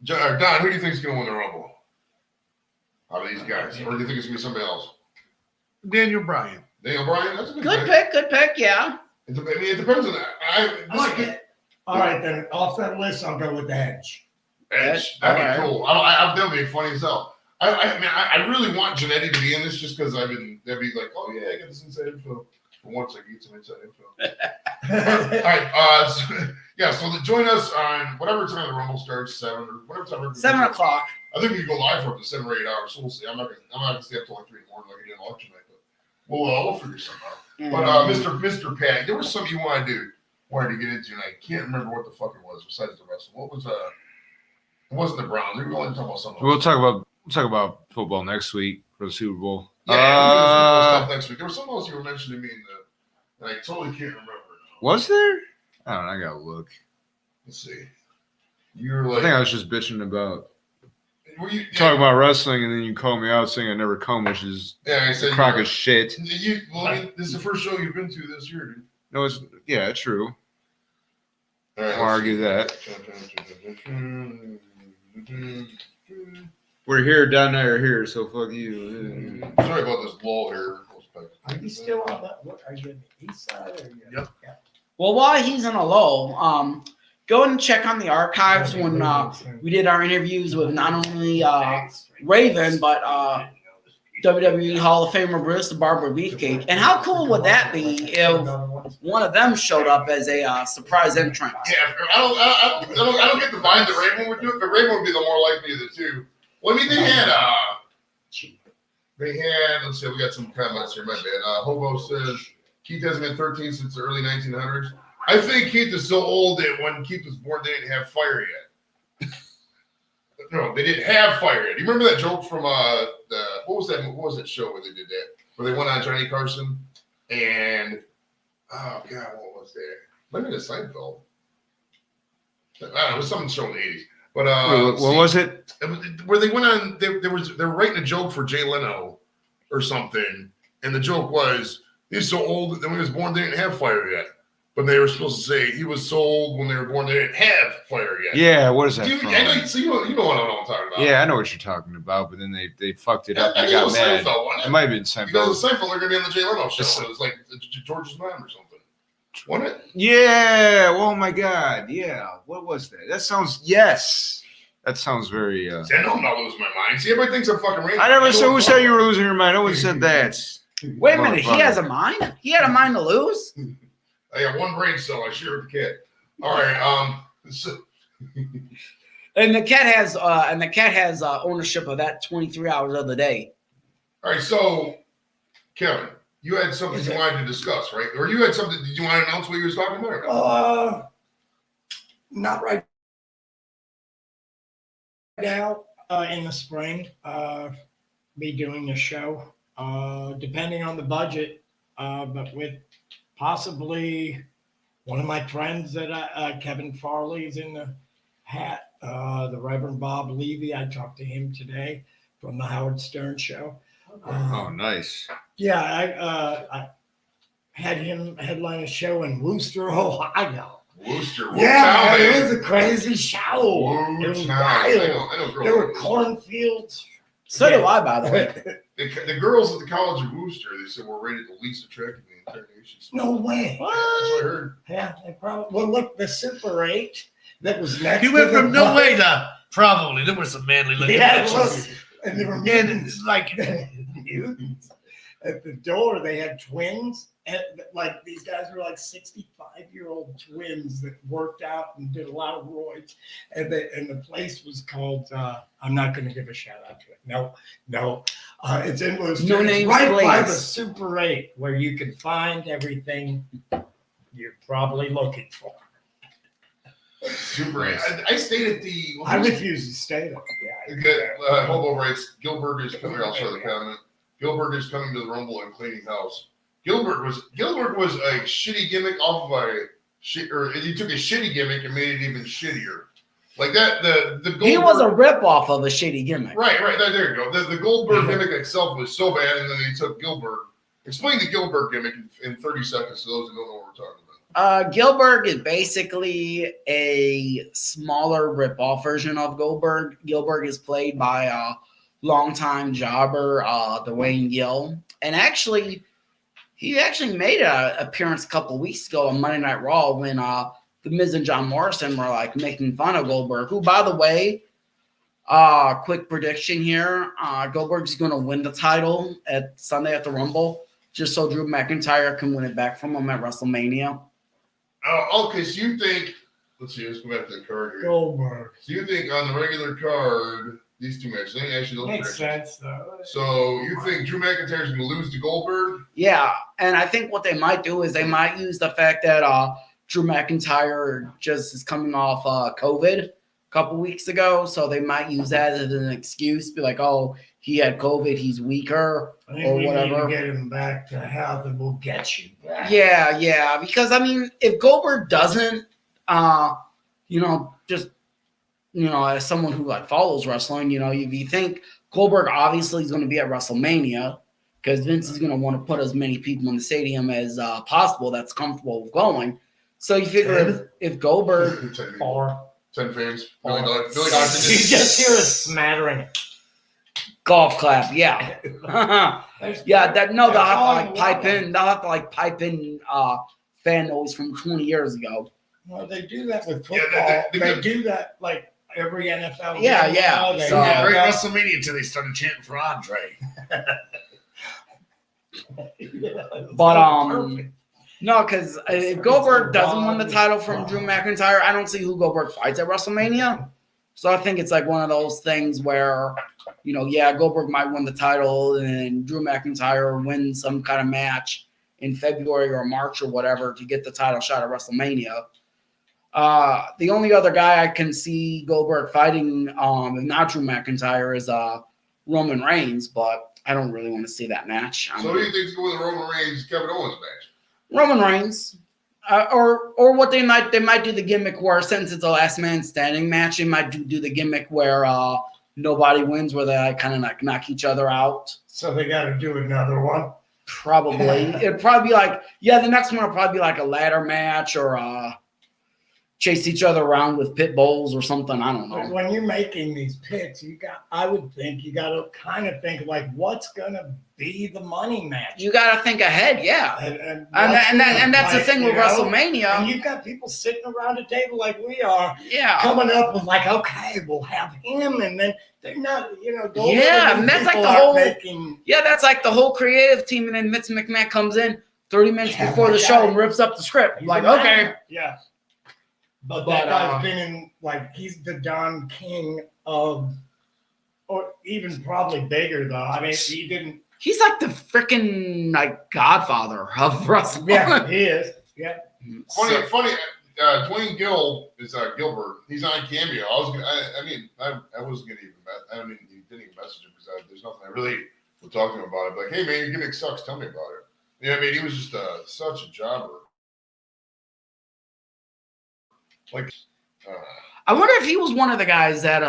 Don, who do you think is going to win the Rumble? Out of these guys, or do you think it's going to be somebody else? Daniel Bryan. Daniel Bryan, that's a Good pick, yeah. It depends on that. All right, then off that list, I'll go with Edge. Edge. All That'd be right. cool. That'd be funny as hell. I really want Jannetty to be in this just because they'd be like, oh yeah, I got this inside info. For once, I get some inside info. All right, so join us on whatever time the Rumble starts, 7 or whatever time. 7 o'clock. I think we can go live for up to 7 or 8 hours. So we'll see. I'm not gonna stay up till like 3 in the morning like I did on election night, but we'll figure something out. But Mr. Pat, there was something you wanted to get into, and I can't remember what the fuck it was besides the wrestling. What was it wasn't the Browns. We were only talking about something. We'll talk about football next week for the Super Bowl. Yeah, we'll do stuff next week. There was something else you were mentioning to me and I totally can't remember now. Was there? I don't know. I gotta look. Let's see. You're I like think I was just bitching about talking talking about wrestling, and then you call me out saying I never come, which is I a said crock of shit. this is the first show you've been to this year, dude. No, it's true. All right, I'll argue that. We're here, Don and I are here, so fuck you. Sorry about this lull here. Are you still on that? What, are you on the east side? Or Yep. Yeah. Well, while he's in a lull, go and check on the archives when we did our interviews with not only Raven, but WWE Hall of Famer Bruce the Barber Beefcake. And how cool would that be if one of them showed up as a surprise entrant? Yeah, I don't get the vibe that Raven would do it, but Raven would be the more likely of the two. Well, I mean, they had, let's see, we got some comments here, my bad. Hobo says, Keith hasn't been 13 since the early 1900s. I think Keith is so old that when Keith was born, they didn't have fire yet. No, they didn't have fire yet. You remember that joke from what was that show where they did that? Where they went on Johnny Carson and oh god, what was that? Maybe the Seinfeld. I don't know, it was some show in the 80s. But what was it? Where they went on, they were writing a joke for Jay Leno or something, and the joke was he's so old that when he was born they didn't have fire yet. But they were supposed to say he was so old when they were born they didn't have fire yet. Yeah, what is that You from? know what I'm talking about. Yeah, I know what you're talking about, but then they fucked it up I and think got it was mad. Seinfeld, wasn't it? It might have been Because Seinfeld. of Seinfeld, they're going to be on the Jay Leno show. It was like George's mom or something. Wasn't it? Yeah. Oh my God. Yeah. What was that? That sounds very. See, I know I'm not losing my mind. See, everybody thinks I'm fucking random. I never said who said you were losing your mind. No one said that. Wait a minute, he has a mind? He had a mind to lose? I got one brain cell. I share with the cat. All right. And the cat has ownership of that 23 hours of the day. All right. So, Kevin, you had something you wanted to discuss, right? Or you had something? Did you want to announce what you were talking about? Not right now. In the spring, be doing a show. Depending on the budget, but with possibly one of my friends that Kevin Farley's in the hat, the Reverend Bob Levy. I talked to him today from the Howard Stern show. Oh, nice. Yeah, had him headline a show in Wooster, Ohio. Worcester. Yeah, Town, it was a crazy show. It was Town. wild. I know girls. There were cornfields. So do I, by the way. The girls at the College of Worcester, they said were rated the least attractive in the entire nation. No way. Yeah, that's what I heard. Yeah, they probably. Well, look, the Super 8 that was next. You went from no way to probably. There were some manly looking Yeah, it bitches. was. And there were Yeah, mutants. it's like Mutants. At the door, they had twins. And like these guys were like 65-year-old twins that worked out and did a lot of roids. And the place was called. I'm not going to give a shout out to it. No. It's in Worcester. No It's names, right by the please. Super 8, where you can find everything you're probably looking for. Super. I stayed at the. I refuse to stay there. Yeah. Hobo writes, Gilbert is coming. I'll start the comment. Gilbert is coming to the Rumble and cleaning house. Gilbert was a shitty gimmick off of a shit, or he took a shitty gimmick and made it even shittier. Like that, the Goldberg, He was a ripoff of a shitty gimmick. right. There you go. The Goldberg gimmick itself was so bad, and then they took Gilbert. Explain the Gilbert gimmick in 30 seconds to those who don't know what we're talking about. Gilbert is basically a smaller rip-off version of Goldberg. Gilbert is played by a longtime jobber, Dwayne Gill. And actually, he actually made an appearance a couple weeks ago on Monday Night Raw when The Miz and John Morrison were like making fun of Goldberg, who, by the way, quick prediction here, Goldberg's going to win the title at Sunday at the Rumble, just so Drew McIntyre can win it back from him at WrestleMania. Oh, okay. So you think? Let's see. Let's go back to the card here. Goldberg. So you think on the regular card, these two matches? Let me ask you those Makes predictions. sense, though. So you think Drew McIntyre's going to lose to Goldberg? Yeah, and I think what they might do is they might use the fact that Drew McIntyre just is coming off COVID a couple weeks ago, so they might use that as an excuse, be like, oh, he had COVID, he's weaker, I think or we need to whatever. get him back to health, and we'll get you back. Yeah, because I mean, if Goldberg doesn't, as someone who like follows wrestling, if you think Goldberg obviously is going to be at WrestleMania because Vince is going to want to put as many people in the stadium as possible that's comfortable with going. So you figure if Goldberg, 10 people, Or 10 fans, $1 million. you just hear a smattering. golf clap, yeah, yeah, they'll have to like pipe in fan noise from 20 years ago. Well, they do that with Yeah, football. they they do. do that like every NFL. Yeah, game yeah. now. They So- have great that. WrestleMania until they started chanting for Andre. But Perfect. no, because if Goldberg doesn't win the title from Drew McIntyre, I don't see who Goldberg fights at WrestleMania. So I think it's like one of those things where, Goldberg might win the title and Drew McIntyre wins some kind of match in February or March or whatever to get the title shot at WrestleMania. The only other guy I can see Goldberg fighting, if not Drew McIntyre, is Roman Reigns, but I don't really want to see that match. So who do you think's going to win the Roman Reigns Kevin Owens match? Roman Reigns, or what they might do the gimmick where since it's a last man standing match, they might do the gimmick where nobody wins, where they kind of like knock each other out. So they got to do another one. Probably it'd probably be like the next one will probably be like a ladder match or chase each other around with pit bulls or something. I don't But know. when you're making these picks, I would think you got to kind of think like, what's gonna be the money match? You got to think ahead, yeah. And And that's the thing with And WrestleMania. you've got people sitting around a table like we are, Yeah. coming up with like, okay, we'll have him, and then they're not, Goldberg Yeah, and and that's like people the aren't whole- making. Yeah, that's like the whole creative team, and then Vince McMahon comes in 30 minutes Yeah, before the that show guy- and rips up the script. He's Like, a man. okay. Yeah. But But, that guy's been in, like, he's the Don King of, or even probably bigger, though. I mean, he didn't. He's like the freaking like godfather of wrestling. Yeah, he is. Yeah. Funny. Dwayne Gill is Gilbert. He's on Cameo. I wasn't gonna even. I mean, he didn't even message him because there's nothing I really would talk to him about it. Like, hey man, your gimmick sucks. Tell me about it. Yeah, I mean, he was just such a jobber. Like, I wonder if he was one of the guys that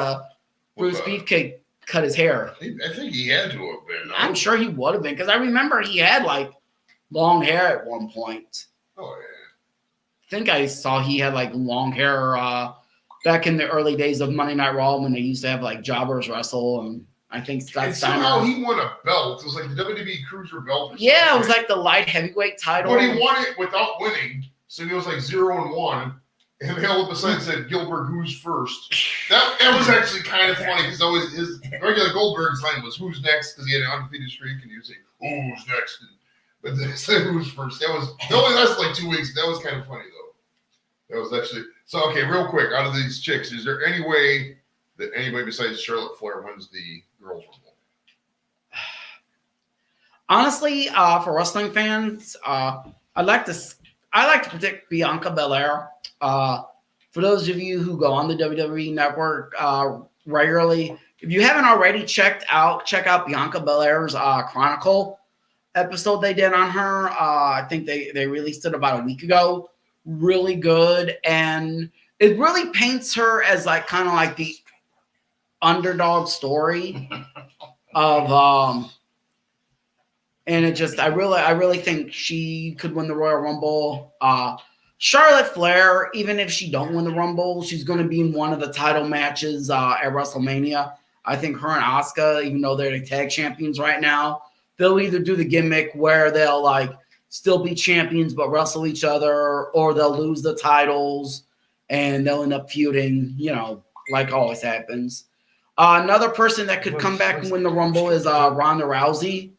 Bruce What, Beefcake cut his hair. I think he had to have been. No? I'm sure he would have been because I remember he had like long hair at one point. Oh yeah. I think I saw he had like long hair back in the early days of Monday Night Raw when they used to have like jobbers wrestle, and I think Scott And somehow Steiner. he won a belt. It was like the WWE Cruiser belt. Or Yeah, it something, was right? like the light heavyweight title. But he won it without winning, so he was like 0-1. And they all up the sign said Gilbert, who's first? That was actually kind of funny because always his regular Goldberg's line was who's next because he had an undefeated streak, and he would say who's next. But they said who's first. That was it only lasted like 2 weeks. That was kind of funny though. That was actually so. Okay, real quick, out of these chicks, is there any way that anybody besides Charlotte Flair wins the girls' rumble? Honestly, for wrestling fans, I like to predict Bianca Belair. For those of you who go on the WWE Network regularly, if you haven't already check out Bianca Belair's Chronicle episode they did on her. I think they released it about a week ago. Really good, and it really paints her as like kind of like the underdog story of and it just I really think she could win the Royal Rumble. Charlotte Flair, even if she don't win the Rumble, she's going to be in one of the title matches at WrestleMania. I think her and Asuka, even though they're the tag champions right now, they'll either do the gimmick where they'll like still be champions but wrestle each other, or they'll lose the titles and they'll end up feuding, like always happens. Another person that could come back and win the Rumble is Ronda Rousey.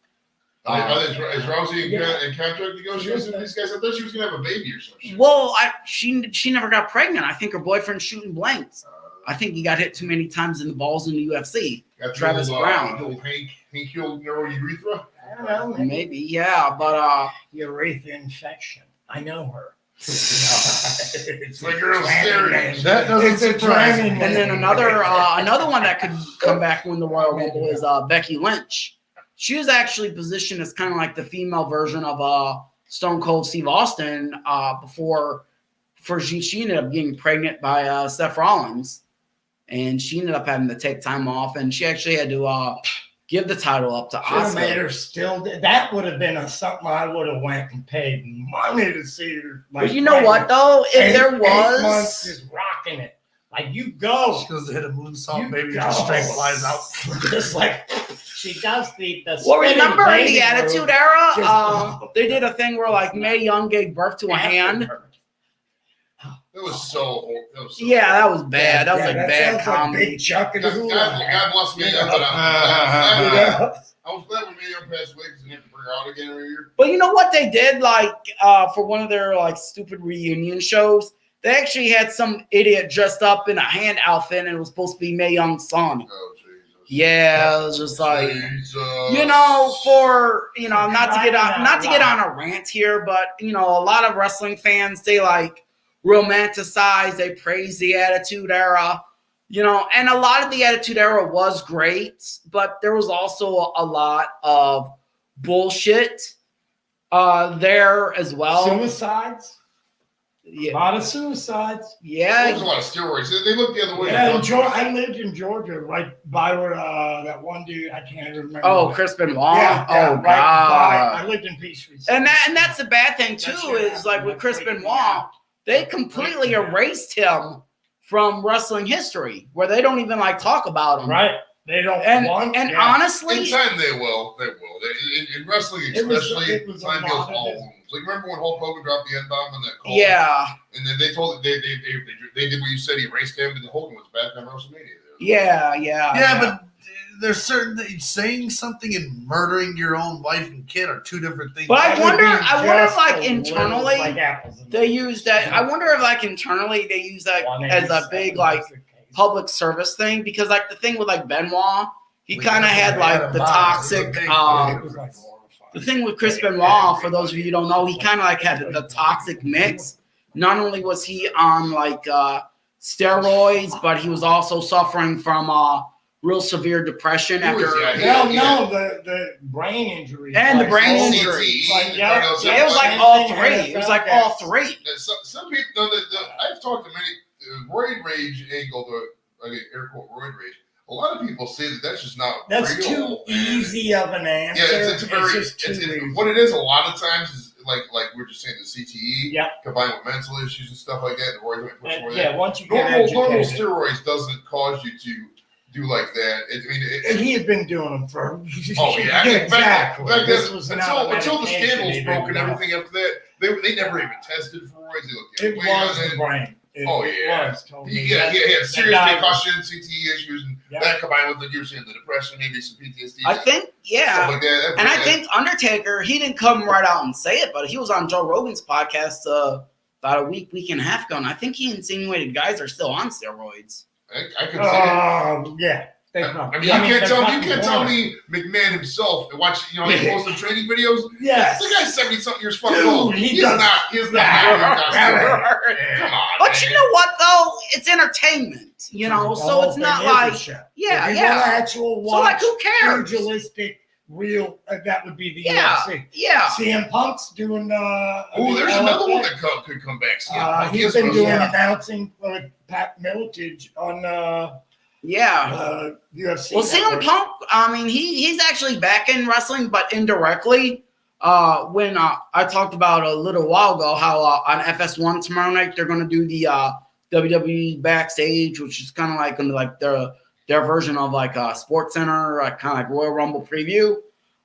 Is Rousey in contract negotiations with these guys? I thought she was going to have a baby or something. Well, she never got pregnant. I think her boyfriend's shooting blanks. I think he got hit too many times in the balls in the UFC. Got Travis Brown. Little Hank Hill neurourethra. I don't know. Maybe, yeah, but Urethra infection. I know her. It's like girl staring. That doesn't surprise me. and then another one that could come back and win the Royal Rumble is Becky Lynch. She was actually positioned as kind of like the female version of Stone Cold Steve Austin before she ended up getting pregnant by Seth Rollins, and she ended up having to take time off, and she actually had to give the title up to Should have made Asuka. her still. That would have been something I would have went and paid money to see her. Like, But you know what though? If there 8 months was, just rocking it, like you go, She goes to hit a moonsault, You maybe go. just straight flies out. just like she does the. well, spinning remember in baby the Attitude move. Era, Just- they did a thing where like Mae Young gave birth to a hand. That was so. Yeah, that was bad. That was like that bad sounds like comedy. Big Chuck and God, the God bless me. But I was glad when Mae Young passed away because they didn't bring her out again every year. But you know what they did, like for one of their like stupid reunion shows, they actually had some idiot dressed up in a hand outfit, and it was supposed to be Mae Young's son. Oh Jesus. Yeah, it was just like Jesus. not to get on a rant here, but a lot of wrestling fans, they like romanticize, they praise the Attitude Era. And a lot of the Attitude Era was great, but there was also a lot of bullshit there as well. Suicides. A Yeah, lot of suicides. There was a yeah. lot of steroids. They looked the other way. Yeah, I lived in Georgia, right by where that one dude. I can't remember. Oh, Chris Benoit. Oh right God. by. I lived in Peachtree. And that's the bad thing too, is like with Chris Benoit, they completely erased him from wrestling history, where they don't even like talk about him. Right. They don't want. And yeah. honestly, In time, they will. In wrestling, especially, it was a time heals lot of all this- wounds. Like, remember when Hulk Hogan dropped the N-bomb on that call? yeah, And then they told they did what you said. He erased him, and Hogan was back on WrestleMania. yeah. Yeah, but there's certain that saying something and murdering your own wife and kid are two different things. But I That would wonder be if just like a little internally like apples and they use that. I wonder if like internally they use that as a big like public service thing, because like the thing with like Benoit, he kind of had like the toxic. The thing with Chris Benoit, for those of you who don't know, he kind of like had the toxic mix. Not only was he on like steroids, but he was also suffering from real severe depression He was, after. yeah. The brain injury. And the brain CTE, injury. Like, yeah, Yeah, it was like all three. It was like all three. Some people, I've talked to many roid rage angle, air quote roid rage. a lot of people say that that's just not That's real. too easy of an answer. Yeah, it's just too easy. what it is. A lot of times is like we're just saying the CTE, Yeah. combined with mental issues and stuff like that. Once you get Normal educated. steroids doesn't cause you to do like that. And he had been doing them for. Oh yeah, exactly. Back This then, was until the medication scandals he broke and didn't know. everything after that, they never even tested for roids. They looked It was the brain. It was totally. He had serious that concussion, CTE issues, and Yeah. that combined with the depression, maybe some PTSD. I think, yeah. Stuff like that. And I think Undertaker, he didn't come right out and say it, but he was on Joe Rogan's podcast about a week and a half ago, and I think he insinuated guys are still on steroids. I could see it. Yeah. You can't tell me McMahon himself and watch, he posts the training videos. Yes. The guy's 70-something years fucking Dude, old. He's not. Come on. But you know what, though? It's entertainment, so it's not like, if you yeah. want to actual So, watch like, who cares? pugilistic, real, that would be the Yeah. UFC. Yeah. CM Punk's doing. There's another one that could come back. He's been doing announcing for Pat Miletich on. Yeah. UFC. Well, CM Punk, I mean, he's actually back in wrestling, but indirectly. When I talked about a little while ago how on FS1 tomorrow night they're going to do the WWE backstage, which is kind of like their version of like a Sports Center, kind of like Royal Rumble preview.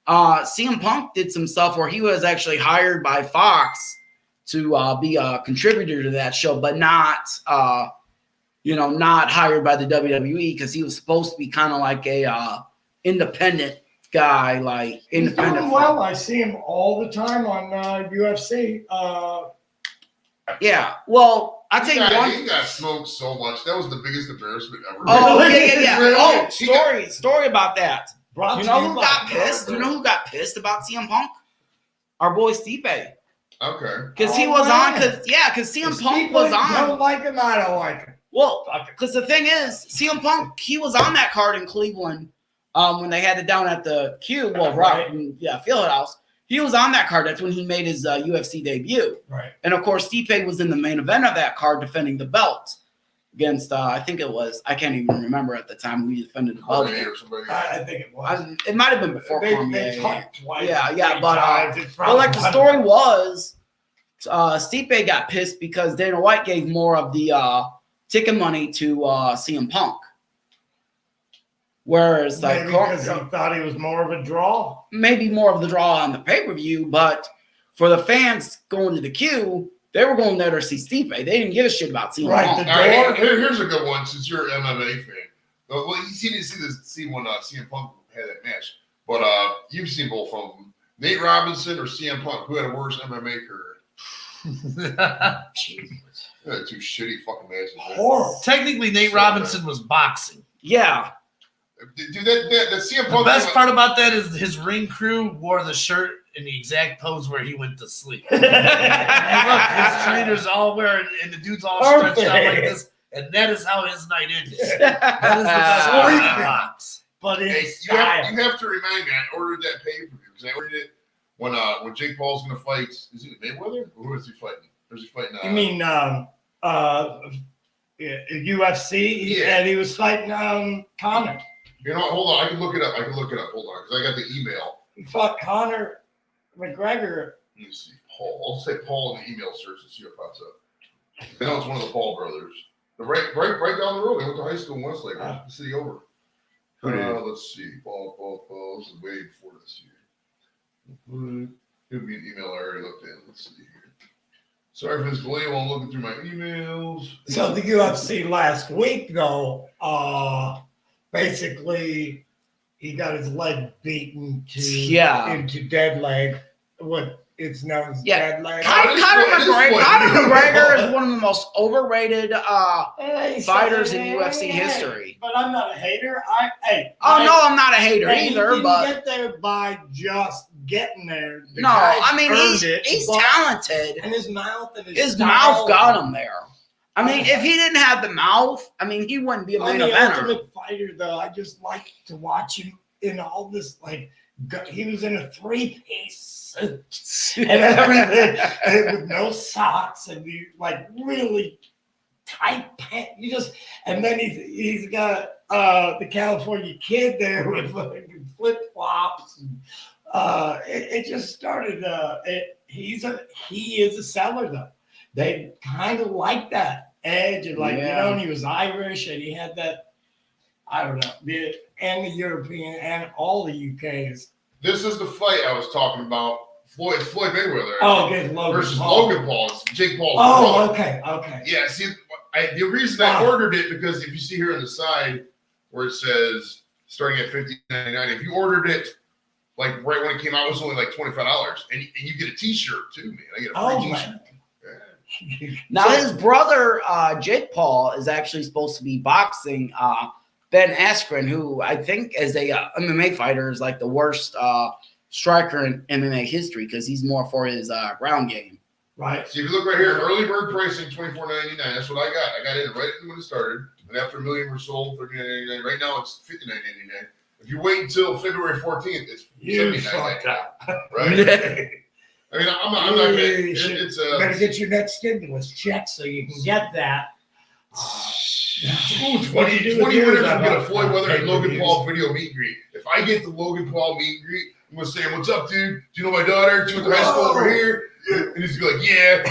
CM Punk did some stuff where he was actually hired by Fox to be a contributor to that show, but not not hired by the WWE because he was supposed to be kind of like a independent guy, like independent. He's doing well. I see him all the time on UFC. Yeah. Well, I tell you one. He got smoked so much. That was the biggest embarrassment ever. Oh yeah. Really? Oh, story about that. Brought You to know you who by got pissed? Goldberg. You know who got pissed about CM Punk? Our boy Stipe. Okay. Because he Oh, was man. on. Because CM If Punk people was on. don't like him, I don't like him. Well, Fuck it. because the thing is, CM Punk, he was on that card in Cleveland when they had it down at the Cube. Well, Right. Fieldhouse. He was on that card. That's when he made his UFC debut. Right. And of course, Stipe was in the main event of that card defending the belt against, I think it was, I can't even remember at the time who he defended the belt. Cormier or somebody. I think it was. It might have been before They Cormier. talked twice. Yeah, three but times. It's well, like the probably story one. was, Stipe got pissed because Dana White gave more of the ticket money to CM Punk. Whereas, like, Maybe because he thought he was more of a draw. maybe more of the draw on the pay-per-view, but for the fans going to the queue, they were going there to see Stipe. They didn't give a shit about CM Right, Punk. the All right, door. here's a good one since you're an MMA fan. Well, you didn't see when CM Punk had that match, but you've seen both of them. Nate Robinson or CM Punk, who had a worse MMA career? They had two shitty fucking matches. Man. Horrible. Technically, Nate Robinson was boxing. Yeah. Dude, that CM The Punk. best part about that is his ring crew wore the shirt in the exact pose where he went to sleep. And look, his trainers all wearing, and the dude's all stretched out like this, and that is how his night ended. That is the best part of that box. But in Hey, style. you have to remind me, I ordered that pay-per-view because I ordered it when Jake Paul's going to fight. Is it Mayweather? Or who is he fighting? Or is he fighting? You mean UFC? Yeah. And he was fighting Connor. You know what? Hold on. I can look it up. Hold on. Because I got the email. He fought Connor McGregor. Let me see. Paul. I'll say Paul in the email search and see what pops up. I know it's one of the Paul brothers. Right down the road. They went to high school in Westlake, the city over. Who did? Let's see. Paul. This is way before this year. It would be an email I already looked at. Let's see here. Sorry for this delay while I'm looking through my emails. So the UFC last week, though, basically he got his leg beaten into dead leg. What it's known as dead leg. Conor McGregor is one of the most overrated fighters in UFC history. But I'm not a hater. I'm not a hater He either, didn't but get there by just getting there. The no, guy I mean earned it, he's but- talented. And his mouth and His style. mouth got him there. I mean, if he didn't have the mouth, I mean, he wouldn't be a I'm main the eventer. ultimate fighter, though. I just like to watch him in all this. Like, he was in a 3-piece suit and everything, and with no socks, and he like really tight pants. And then he's got the California Kid there with fucking flip flops. It just started. He is a seller though. They kind of like that edge, and and he was Irish, and he had that. I don't know, and the European and all the UKs. This is the fight I was talking about. Floyd Mayweather. Oh, okay, versus Logan Paul. It's Jake Paul's brother. Okay. Yeah, see, the reason I ordered it, because if you see here on the side where it says starting at $15.99, if you ordered it like right when it came out, it was only like $25, and you get a T-shirt too, man. I get a free T-shirt. Yeah. Now his brother Jake Paul is actually supposed to be boxing Ben Askren, who I think as a MMA fighter is like the worst striker in MMA history because he's more for his ground game. Right. See, if you look right here, early bird pricing $24.99. That's what I got. I got it right when it started, and after 1 million were sold, $39.99. Right now it's $59.99. If you wait until February 14th, it's $79.99. Right. I mean, I'm not gonna. It's better get your next stimulus check so you can get that. 20 winners will get a Floyd Mayweather and Logan Paul video meet and greet. If I get the Logan Paul meet and greet, I'm gonna say, "What's up, dude? Do you know my daughter? She went to high school over here." And he's gonna be like, "Yeah."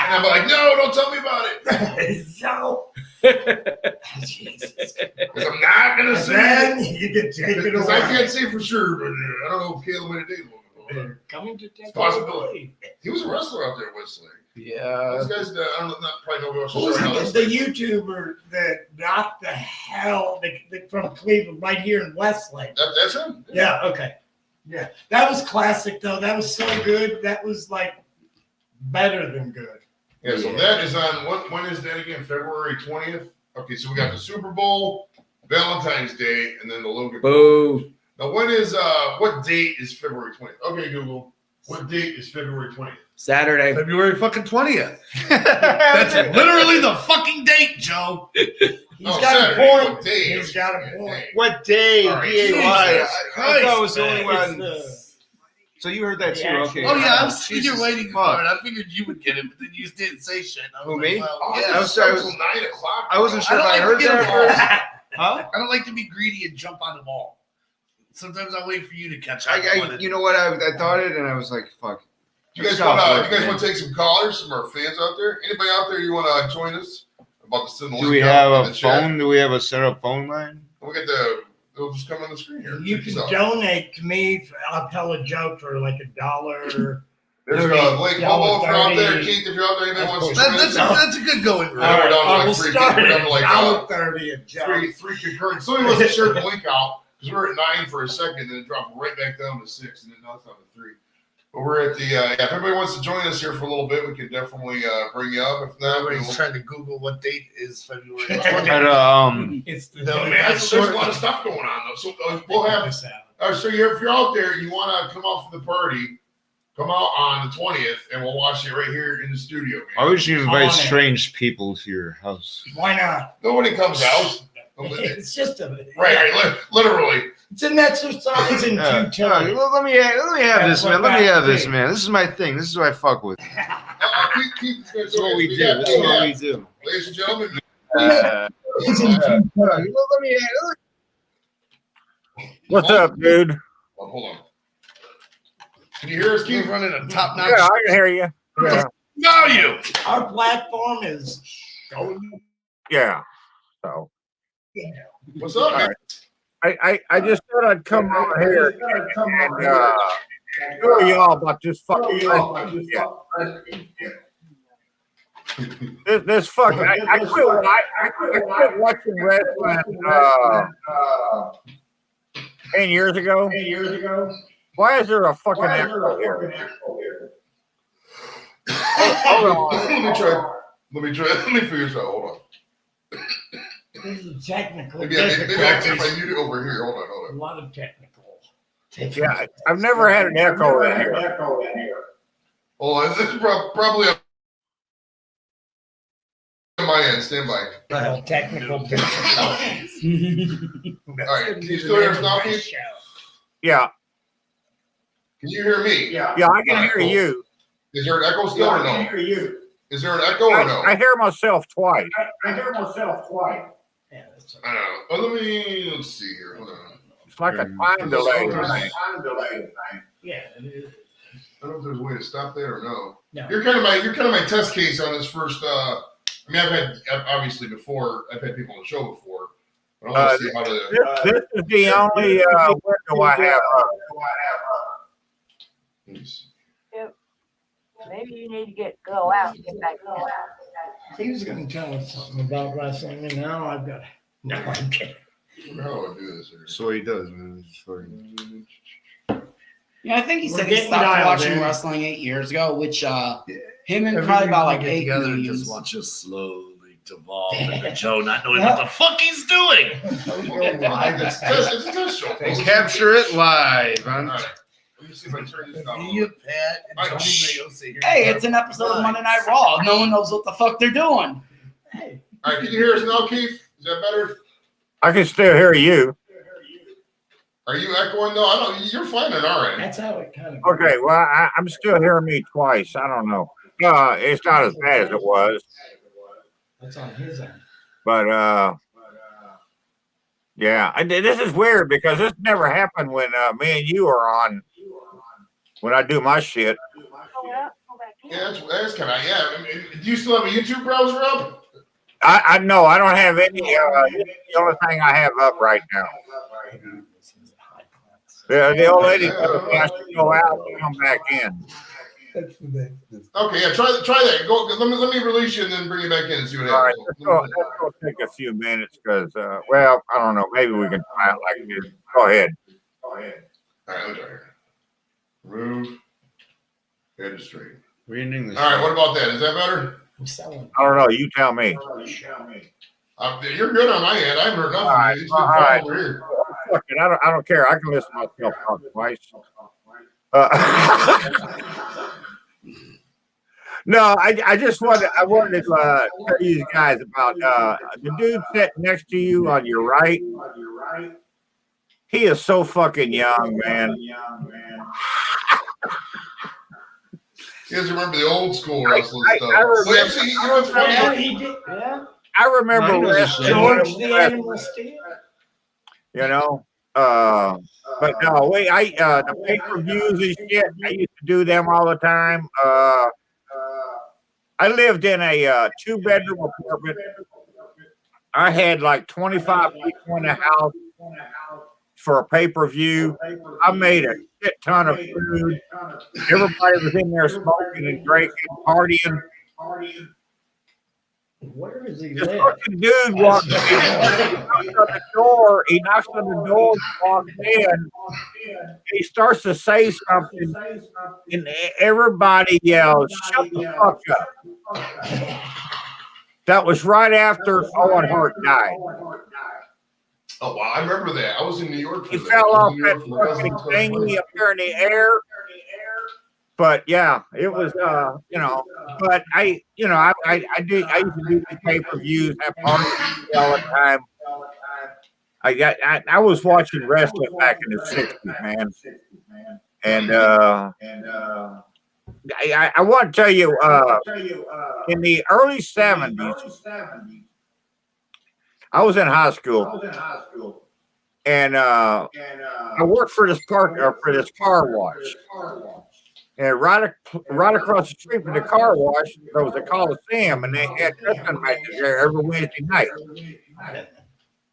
And I'm like, "No, don't tell me about it." So, because I'm not gonna say. Then you get taken away. Because I can't say for sure, but I don't know if Caleb made a date Logan Paul. Coming to take possibility. He was a wrestler out there, Whistling. Yeah. These guys, I don't know, probably nobody else. Who's the YouTuber that knocked the hell from Cleveland right here in Westlake? That's him. Yeah. Okay. Yeah, that was classic though. That was so good. That was like better than good. Yeah. So that is on when is that again? February 20th. Okay, so we got the Super Bowl, Valentine's Day, and then the Logan. Boo. Now, when is what date is February 20th? Okay, Google. What date is February 20th? Saturday. February fucking 20th. That's literally the fucking date, Joe. He's got Saturday. a point. What day? He's got a point. What day? All right, D-A-Y. Jesus I thought it was the only It's one. So you heard that too? Yeah. Okay. Oh yeah, I'm Jesus sitting here waiting for fuck. it. I figured you would get it, but then you just didn't say shit. I was Who, like, me? well, Oh, yeah. I was sorry, I was- until 9 o'clock. I wasn't sure if I I don't heard like to that get first. a Huh? I don't like to be greedy and jump on the ball. Sometimes I wait for you to catch up. You know what? I thought it, and I was like, "Fuck." You guys Stop want to take some callers from our fans out there? Anybody out there you want to join us? About to send the Do we link have out in a the chat? phone? Do we have a set up phone line? We get it'll just come on the screen here. You can So, donate to me. I'll tell a joke for like $1. there's a link. Homo, if you're out there, 30. Keith, if you're out there, anybody wants to That's join us? a good going rate. All right, I will three. start We're at down to like $1.30 a joke. three concurrent. Somebody wants to share the link out because we were at 9 for a second, then it dropped right back down to 6, and then now it's down to 3. But we're at the if anybody wants to join us here for a little bit, we can definitely bring you up. If not, Everybody's trying to Google what date is February 20th. It's the no, man, there's a lot of stuff going on though. So we'll have. So if you're out there, you want to come out for the party, come out on the 20th, and we'll watch it right here in the studio. Man. Why would you invite On it. strange people to your house? Why not? Nobody comes out. It's just Right, literally. It's an exercise in futility. Let me have this, man. Let me have this, man. This is my thing. This is what I fuck with. This This is what we do. This is what we do. Ladies and gentlemen. What's up, dude? Oh, hold on. Can you hear us, Keep Keith? running a top notch Yeah, I can hear you. Yeah, value. Our platform is going. yeah. So What's up, man? I just thought I'd come over here and show y'all about this fucking wrestling shit. This fucking I quit watching wrestling 10 years ago. Why is there a fucking echo here? Hold on. Let me figure this out. Hold on. This is technical. Maybe I can difficulties. mute it over here. Hold A on. lot of technical. Yeah, I've never had an echo in here. Hold on. This is probably on my end. Stand by. Technical difficulties. All right. Can you still hear us now, Keith? Yeah, Can you hear me? I can hear you. Is there an echo still or no? Is there an echo or no? I hear myself twice. Yeah, that's I don't know. Well, let's see here. Hold on. It's like a time delay. Thing. Yeah, it is. I don't know if there's a way to stop that or no. No. You're kind of my test case on this first. I mean, obviously before I've had people on the show before. But I want to see how to. This is the only window I have. Maybe you need to go out and get back in. He was going to tell us something about wrestling, and now I've got. No, I'm kidding. How do I do this here? So he does, man. It's fucking- Yeah, I think he We're said he getting stopped dialed watching in. wrestling 8 years ago, which him and Every probably week about we like get 8 together and millions. just watch us slowly devolve into Joe not knowing what the fuck he's doing. It's a test show. And capture it live. All right. Let me see if I turn this down. Me and Pat and Alright, Tony shh. Mayo sit here. Hey, it's an episode of Monday Night Raw. No one knows what the fuck they're doing. Hey, All right, can you hear us now, Keith? Is that better? I can still hear you. Are you echoing? No, I don't. You're fine on our end. that's how it kind of. Okay, well, I'm still hearing me twice. I don't know. It's not as bad as it was, That's on his end. but yeah, this is weird because this never happened when me and you are on. When I do my shit, Go out, go back in. Yeah, that's kind of yeah. I mean, do you still have a YouTube browser up? I know I don't have any. This is the only thing I have up right now. The old lady told me I should go out and come back in. That's the thing. Okay, yeah. Try that. Go. Let me release you and then bring you back in and see what All right, happens. let's go take a few minutes because, well, I don't know. Maybe we can try it like this. Go ahead. All right, let me try here. Remove. Head straight. We're ending this. All right, what about that? Is that better? I'm selling. I don't know. You tell me. You're good on my end. I haven't heard nothing. All right, It's been all fine right. over here. Fuck it. I don't care. I can listen to myself talk twice. No, I just wanted to tell you guys about the dude sitting next to you on your right. He is so fucking young, man. You guys remember the old school wrestling stuff? I remember- Well, actually, you know what's funny? Yeah, he did. Yeah. I remember Mine was a wrestling. George the Animal Steel. You know, but no, wait, the pay-per-views and shit, I used to do them all the time. I lived in a 2-bedroom apartment. I had like 25 people in the house for a pay-per-view. I made a shit ton of food. Everybody was in there smoking and drinking, partying. Where is he This live? fucking dude walks in. He knocks on the door. He knocks on the door, walks in. He starts to say something, and everybody yells, "Shut the fuck up!" That was right after Owen Hart died. Oh wow, I remember that. I was in New York for He that. fell I off was in New that York for fucking wrestling thingy up there in the air. But yeah, it was you know. But I used to do the pay-per-views, have parties all the time. I was watching wrestling back in the '60s, man, and I want to tell you, in the early '70s, I was in high school, and I worked for this car wash. And right across the street from the car wash, there was a Coliseum, and they had wrestling matches there every Wednesday night.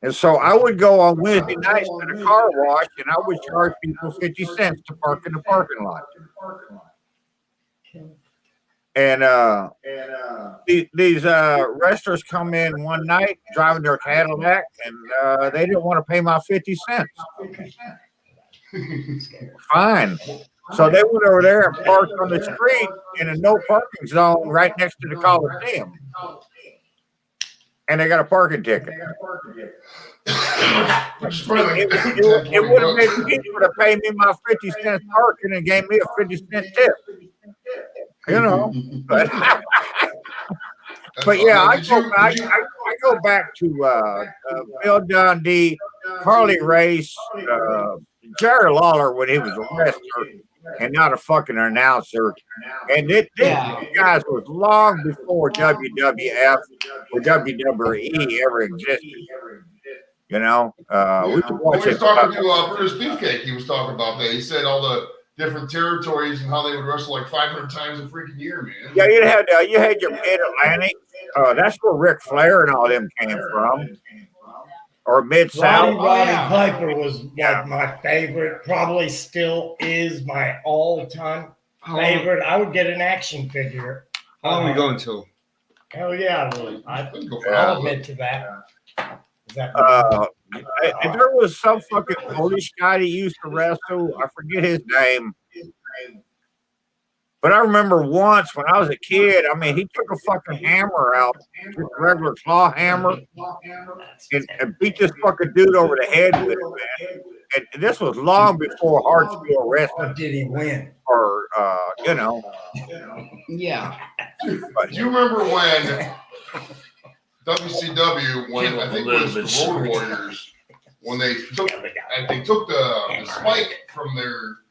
And so I would go on Wednesday nights to the car wash, and I would charge people 50 cents to park in the parking lot. And these wrestlers come in one night driving their Cadillac, and they didn't want to pay my 50 cents. Fine. So they went over there and parked on the street in a no parking zone right next to the Coliseum. And they got a parking ticket. It would have been cheaper to pay me my 50 cents parking and gave me a 50-cent tip. You know, but yeah, I go back to Bill Dundee, Harley Race, Jerry Lawler when he was a wrestler. and not a fucking announcer. And this guys was long before WWF or WWE ever existed. You know, we could When watch he it. was talking to Bruce Beefcake, he was talking about that. He said all the different territories and how they would wrestle like 500 times a freaking year, man. Yeah, you had your Mid-Atlantic. That's where Ric Flair and all them came from. Or Mid-South. Roddy Piper was like my favorite. Probably still is my all-time favorite. I would get an action figure. How long we go until? Hell yeah, I would. I'll admit to that. And there was some fucking Polish guy that used to wrestle. I forget his name. But I remember once when I was a kid, I mean, he took a fucking hammer out, just a regular claw hammer, and beat this fucking dude over the head with it, man. And this was long before hardcore wrestling. Did he win? Or, you know. Yeah. But, Do you remember when WCW, when I think it was the Road Warriors, when they took the spike from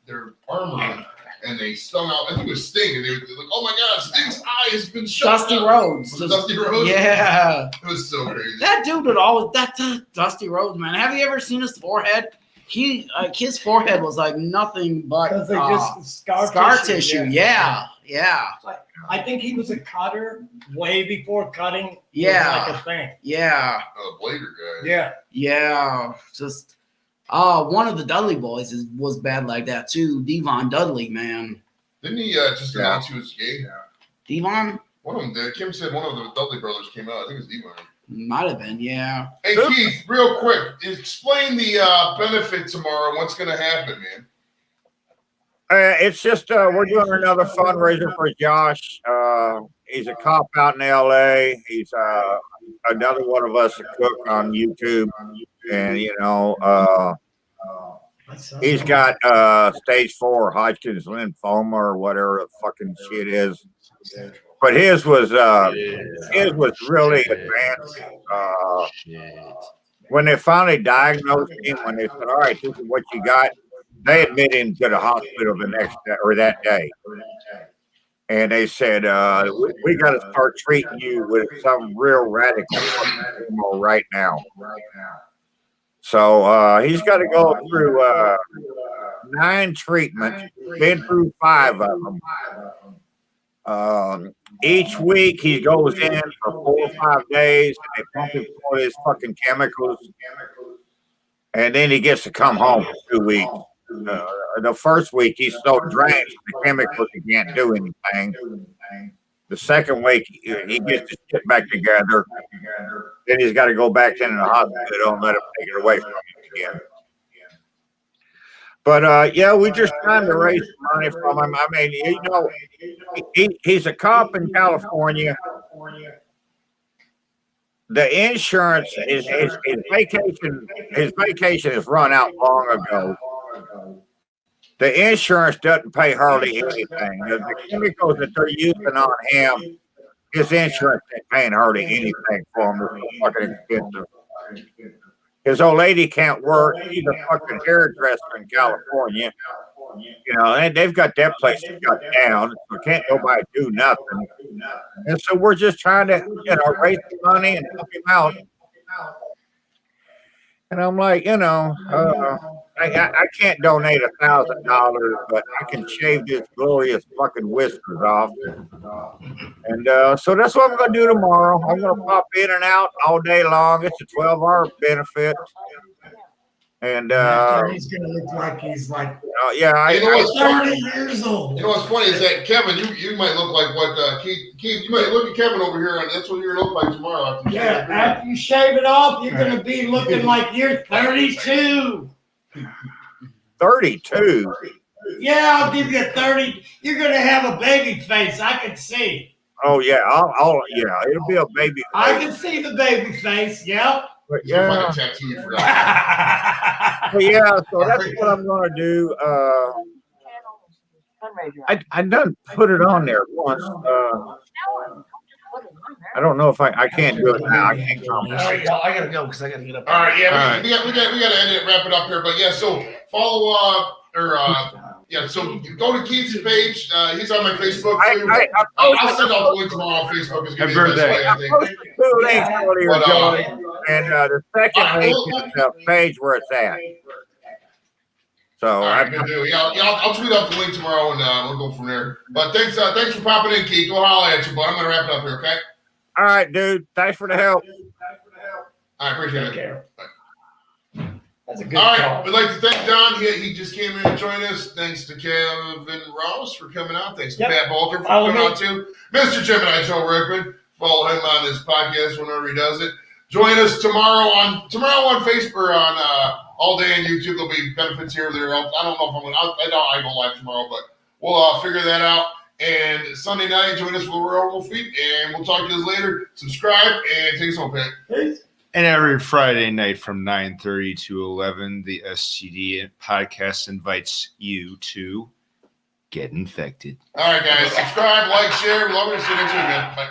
their armor and they stung out, I think it was Sting, and they were like, "Oh my God, Sting's eye has been shut." Dusty Rhodes. Was it Dusty Rhodes? Yeah. It was so crazy. That dude would always that Dusty Rhodes, man. Have you ever seen his forehead? His forehead was like nothing but Because they just scar tissue. Yeah. I think he was a cutter way before cutting Yeah. was like a thing. Yeah. Blader guy. Yeah. Yeah. Just one of the Dudley boys was bad like that too. Devon Dudley, man. Didn't he just announce he was gay? Devon? One of them. Kim said one of the Dudley brothers came out. I think it was Devon. Might have been, yeah. Hey Keith, real quick, explain the benefit tomorrow. What's going to happen, man? it's just we're doing another fundraiser for Josh. He's a cop out in LA. He's another one of us that cook on YouTube, and you know, he's got stage 4 Hodgkin's lymphoma or whatever the fucking shit is. But his was really advanced. When they finally diagnosed him, when they said, "All right, this is what you got," they admitted him to the hospital the next day, or that day, and they said, "We got to start treating you with some real radical chemo right now." So he's got to go through 9 treatments. Been through 5 of them. Each week he goes in for 4 or 5 days, and they pump him full of his fucking chemicals, and then he gets to come home for 2 weeks. The first week he's so drained from the chemicals he can't do anything. The second week he gets his shit back together. Then he's got to go back into the hospital. They don't let him take it away from him again. But yeah, we just trying to raise money from him. I mean, you know, he's a cop in California. The insurance his vacation is run out long ago. The insurance doesn't pay hardly anything. The chemicals that they're using on him, his insurance ain't paying hardly anything for him. It's so fucking expensive. His old lady can't work. She's a fucking hairdresser in California. You know, and they've got that place shut down. So can't nobody do nothing. And so we're just trying to, you know, raise the money and help him out. And I'm like, you know, I can't donate $1,000, but I can shave this glorious fucking whiskers off. And so that's what I'm going to do tomorrow. I'm going to pop in and out all day long. It's a 12-hour benefit. And he's going to look like he's like, yeah, You know what's 30 years old. You know what's funny is that Kevin, you might look like what Keith. You might look at Kevin over here, and that's what you're gonna look like tomorrow. After you shave it off, you're going to be looking like you're 32. 32. Yeah, I'll give you 30. You're going to have a baby face. I can see. Oh yeah, yeah, it'll be a baby. I can see the baby face. Yep. But Yeah. yeah, Like a tattoo you forgot. but yeah. So that's what I'm gonna do. Fundraiser. I done put it on there once. I don't know if I can't do it now. I can't All comment. right, y'all, I gotta go because I gotta get up. All right, yeah, All right. we got to end it, wrap it up here. But yeah, so follow Yeah, so you go to Keith's page. He's on my Facebook. I'll I'll send out the link tomorrow on Facebook. It's gonna be Happy the best birthday. way, I think. posted 2 links earlier, But, Joey, and the second link is the page where it's at. So All right, good deal. Yeah, I'll tweet out the link tomorrow, and we'll go from there. But thanks for popping in, Keith. We'll holler at you, but I'm gonna wrap it up here, okay? all right, dude. Thanks for the help. I appreciate Take it. care. That's a good All right, call. we'd like to thank Don. He just came in and joined us. Thanks to Kevin Ross for coming out. Thanks to Yep. Pat Bolter for Follow coming me. out too. Mr. Gemini Joe Rickman. Follow him on his podcast whenever he does it. Join us tomorrow on Facebook or on all day on YouTube. There'll be benefits here or there. I don't know if I'm gonna. I go live tomorrow, but we'll figure that out. And Sunday night, join us for Royal Wolf Feet, and we'll talk to you later. Subscribe and take us home, Pat. Peace. And every Friday night from 9:30 to 11, the STD podcast invites you to get infected. All right, guys. Subscribe, like, share. We love you. See you next week, man. Bye.